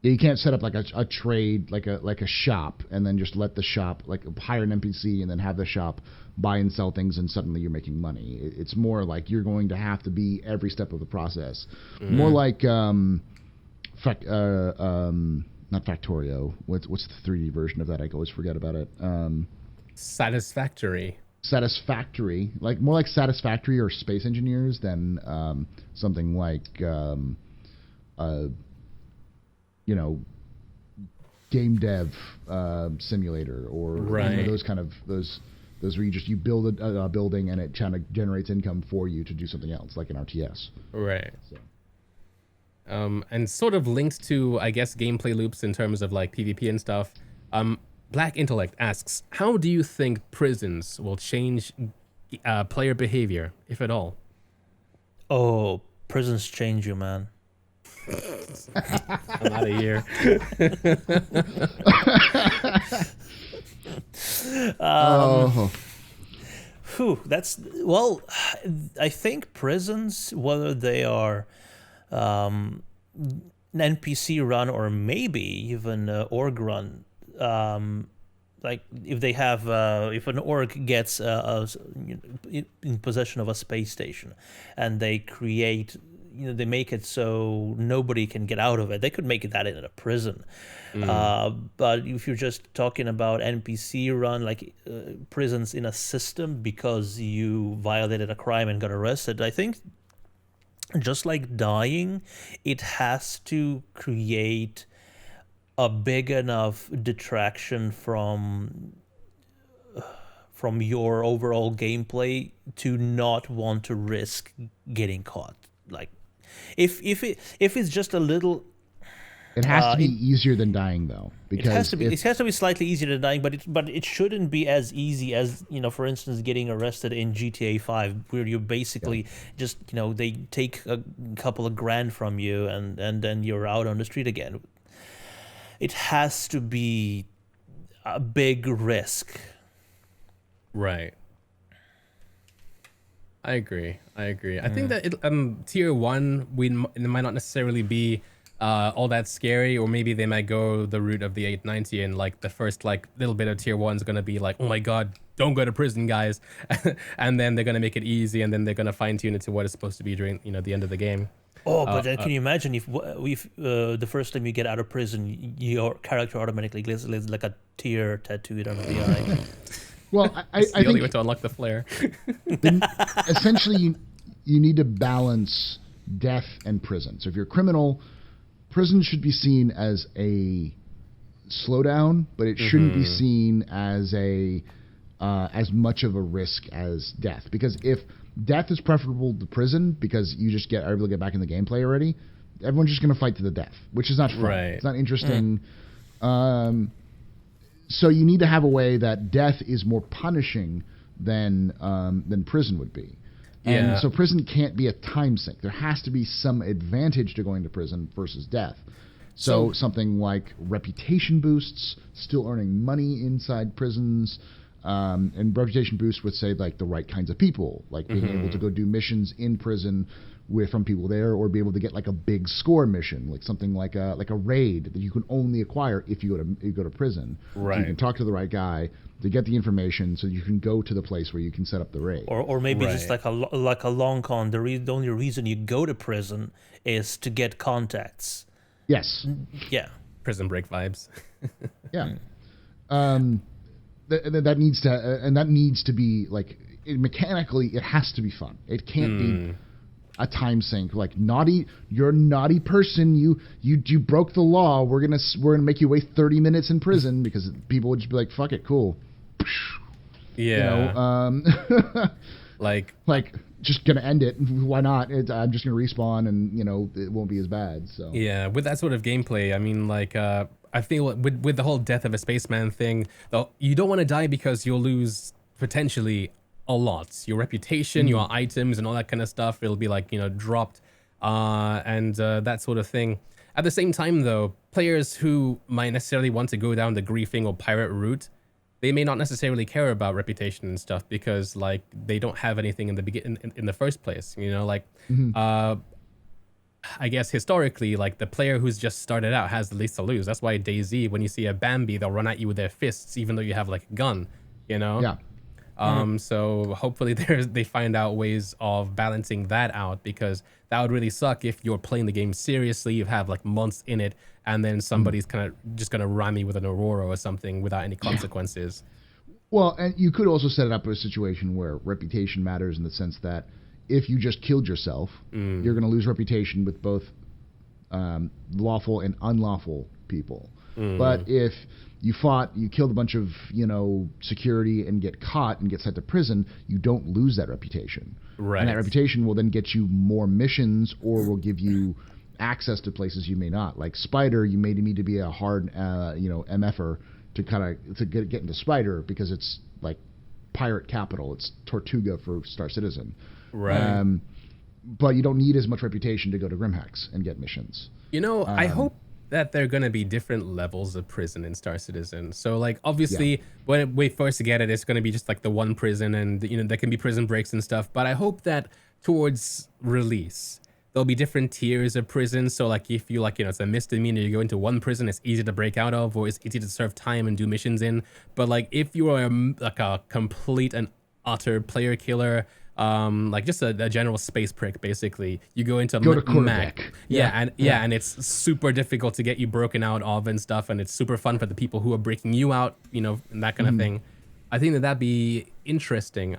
You can't set up like a trade, like a shop, and then just let the shop hire an NPC and then have the shop buy and sell things, and suddenly you're making money. It's more like you're going to have to be every step of the process. More like not Factorio. What's the 3D version of that? I always forget about it. Satisfactory, like more like Satisfactory or Space Engineers than something like game dev simulator, or Right. those kind of those where you build a building and it kind of generates income for you to do something else, like an RTS. Right. So. And sort of linked to, I guess, gameplay loops in terms of like PvP and stuff. Black Intellect asks, how do you think prisons will change player behavior, if at all? Oh, prisons change you, man. I'm out of here. Well, I think prisons, whether they are an NPC run or maybe even org run, like if they have if an org gets in possession of a space station and they create, they make it so nobody can get out of it, they could make that in a prison. But if you're just talking about NPC run, like prisons in a system because you violated a crime and got arrested, I think just like dying, it has to create a big enough detraction from your overall gameplay to not want to risk getting caught. Like if it's just a little, it has to be easier than dying, though, because it has to be slightly easier than dying, but it shouldn't be as easy as, for instance, getting arrested in GTA 5, where you basically just, they take a couple of grand from you and then you're out on the street again. It has to be a big risk. Right. I agree. I think that tier 1 it might not necessarily be all that scary, or maybe they might go the route of the 890 and like the first like little bit of tier 1 is going to be like, oh my god, don't go to prison, guys. And then they're going to make it easy, and then they're going to fine tune it to what it's supposed to be during the end of the game. Oh, but can you imagine if the first time you get out of prison, your character automatically gets like a tear tattooed on the eye? Well, I the only think way to unlock the flare. essentially you need to balance death and prison. So if you're a criminal, prison should be seen as a slowdown, but it shouldn't be seen as as much of a risk as death. Because if death is preferable to prison because you just are able to get back in the gameplay already, everyone's just going to fight to the death, which is not fun. Right. It's not interesting. So you need to have a way that death is more punishing than prison would be. And so prison can't be a time sink. There has to be some advantage to going to prison versus death. So something like reputation boosts, still earning money inside prisons, and reputation boosts would say like the right kinds of people, like being able to go do missions in prison from people there, or be able to get like a big score mission, like something like a raid that you can only acquire if you go to prison. Right. So you can talk to the right guy to get the information, so you can go to the place where you can set up the raid. Or maybe just like a long con. The only reason you go to prison is to get contacts. Yes. Yeah. Prison Break vibes. Yeah. That needs to be like mechanically. It has to be fun. It can't be a time sink. Like you're a naughty person. You broke the law. We're gonna make you wait 30 minutes in prison, because people would just be like, fuck it, cool. Yeah. Like just gonna end it. Why not? I'm just gonna respawn, and it won't be as bad. So yeah, with that sort of gameplay, I mean, like I feel with the whole death of a spaceman thing, though, you don't want to die because you'll lose potentially a lot. Your reputation, your items, and all that kind of stuff. It'll be like dropped, and that sort of thing. At the same time, though, players who might necessarily want to go down the griefing or pirate route, they may not necessarily care about reputation and stuff, because like they don't have anything in the in the first place. I guess historically, like the player who's just started out has the least to lose. That's why DayZ, when you see a Bambi, they'll run at you with their fists, even though you have like a gun. Yeah. So hopefully they find out ways of balancing that out, because that would really suck if you're playing the game seriously, you have like months in it, and then somebody's kind of just gonna ram you with an Aurora or something without any consequences. Well, and you could also set it up a situation where reputation matters, in the sense that if you just killed yourself, you're going to lose reputation with both lawful and unlawful people. But if you killed a bunch of, security and get caught and get sent to prison, you don't lose that reputation. Right. And that reputation will then get you more missions or will give you access to places you may not. Like Spider, you may need to be a hard, MFer to get into Spider because it's like pirate capital. It's Tortuga for Star Citizen. Right. But you don't need as much reputation to go to Grimhex and get missions. I hope that there are going to be different levels of prison in Star Citizen. So, like, obviously, when we first get it, it's going to be just like the one prison, and there can be prison breaks and stuff. But I hope that towards release, there'll be different tiers of prison. So, like, if you it's a misdemeanor, you go into one prison, it's easy to break out of, or it's easy to serve time and do missions in. But like, if you are like a complete and utter player killer, like just a general space prick, basically, you go into Mac. And it's super difficult to get you broken out of and stuff, and it's super fun for the people who are breaking you out, and that kind of thing. I think that'd be interesting.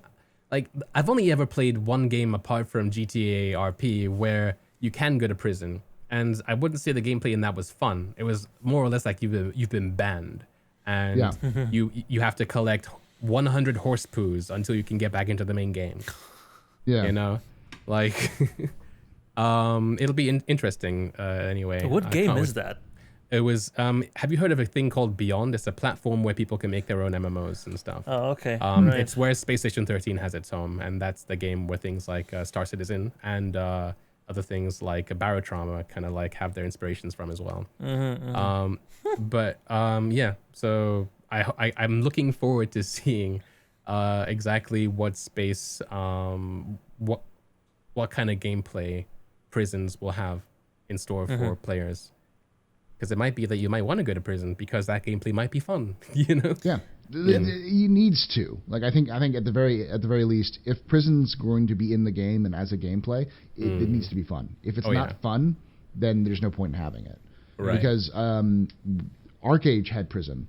Like, I've only ever played one game apart from GTA RP where you can go to prison, and I wouldn't say the gameplay in that was fun. It was more or less like you've been banned, and you have to collect 100 horse poos until you can get back into the main game. It'll be interesting anyway. What game is that? It was have you heard of a thing called Beyond? It's a platform where people can make their own MMOs and stuff. Oh, okay. Right. It's where Space Station 13 has its home, and that's the game where things like Star Citizen and other things like Barotrauma kind of like have their inspirations from as well. So I'm looking forward to seeing exactly what space, what kind of gameplay prisons will have in store for players. Because it might be that you might want to go to prison because that gameplay might be fun, Yeah, he needs to. Like, I think at the very least, if prison's going to be in the game and as a gameplay, it needs to be fun. If it's not fun, then there's no point in having it. Right. Because Arcade had prison,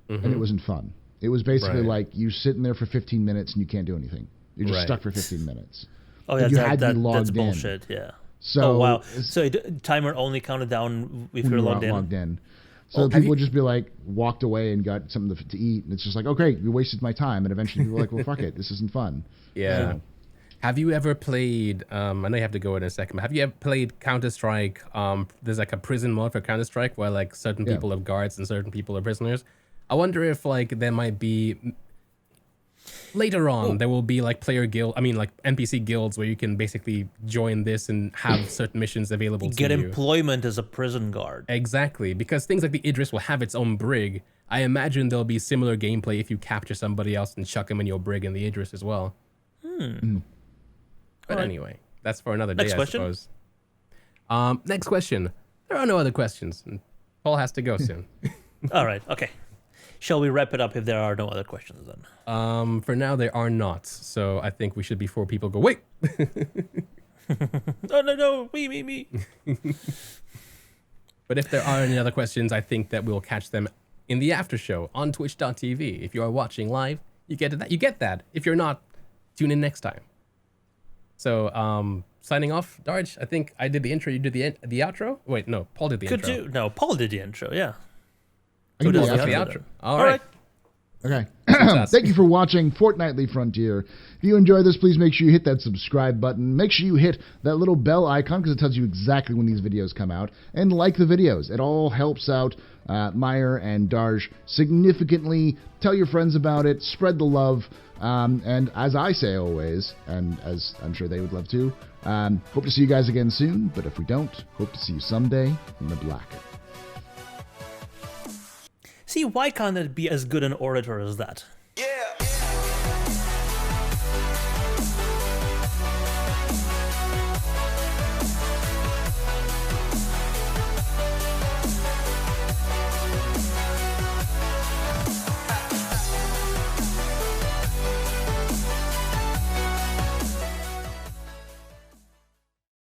and it wasn't fun. It was basically like you sitting there for 15 minutes and you can't do anything. You're just stuck for 15 minutes. Oh yeah, that's bullshit. Yeah. So wow. So timer only counted down if you're logged in. So people would just be like, walked away and got something to eat, and it's just like, okay, you wasted my time. And eventually people are like, well, fuck it, this isn't fun. Yeah. So, have you ever played, I know you have to go in a second, but have you ever played Counter-Strike? There's like a prison mode for Counter-Strike where like certain people are guards and certain people are prisoners. I wonder if like there might be later on there will be like NPC guilds where you can basically join this and have certain missions available to you. Get employment as a prison guard. Exactly, because things like the Idris will have its own brig. I imagine there'll be similar gameplay if you capture somebody else and chuck them in your brig in the Idris as well. But anyway, that's for another day, I suppose. Next question. There are no other questions. Paul has to go soon. All right, okay. Shall we wrap it up if there are no other questions then? For now, there are not. So I think we should, before people go, wait. Oh, no, me. But if there are any other questions, I think that we'll catch them in the after show on twitch.tv. If you are watching live, you get that. If you're not, tune in next time. So, signing off, Darj, I think I did the intro, you did the outro? Wait, no, Paul did the intro. No, Paul did the intro, yeah. I can do the outro. All right. Okay. Thank you for watching Fortnightly Frontier. If you enjoy this, please make sure you hit that subscribe button. Make sure you hit that little bell icon because it tells you exactly when these videos come out. And like the videos. It all helps out Myre and Darj significantly. Tell your friends about it. Spread the love. And as I say always, and as I'm sure they would love to, hope to see you guys again soon. But if we don't, hope to see you someday in the black. See, why can't it be as good an orator as that?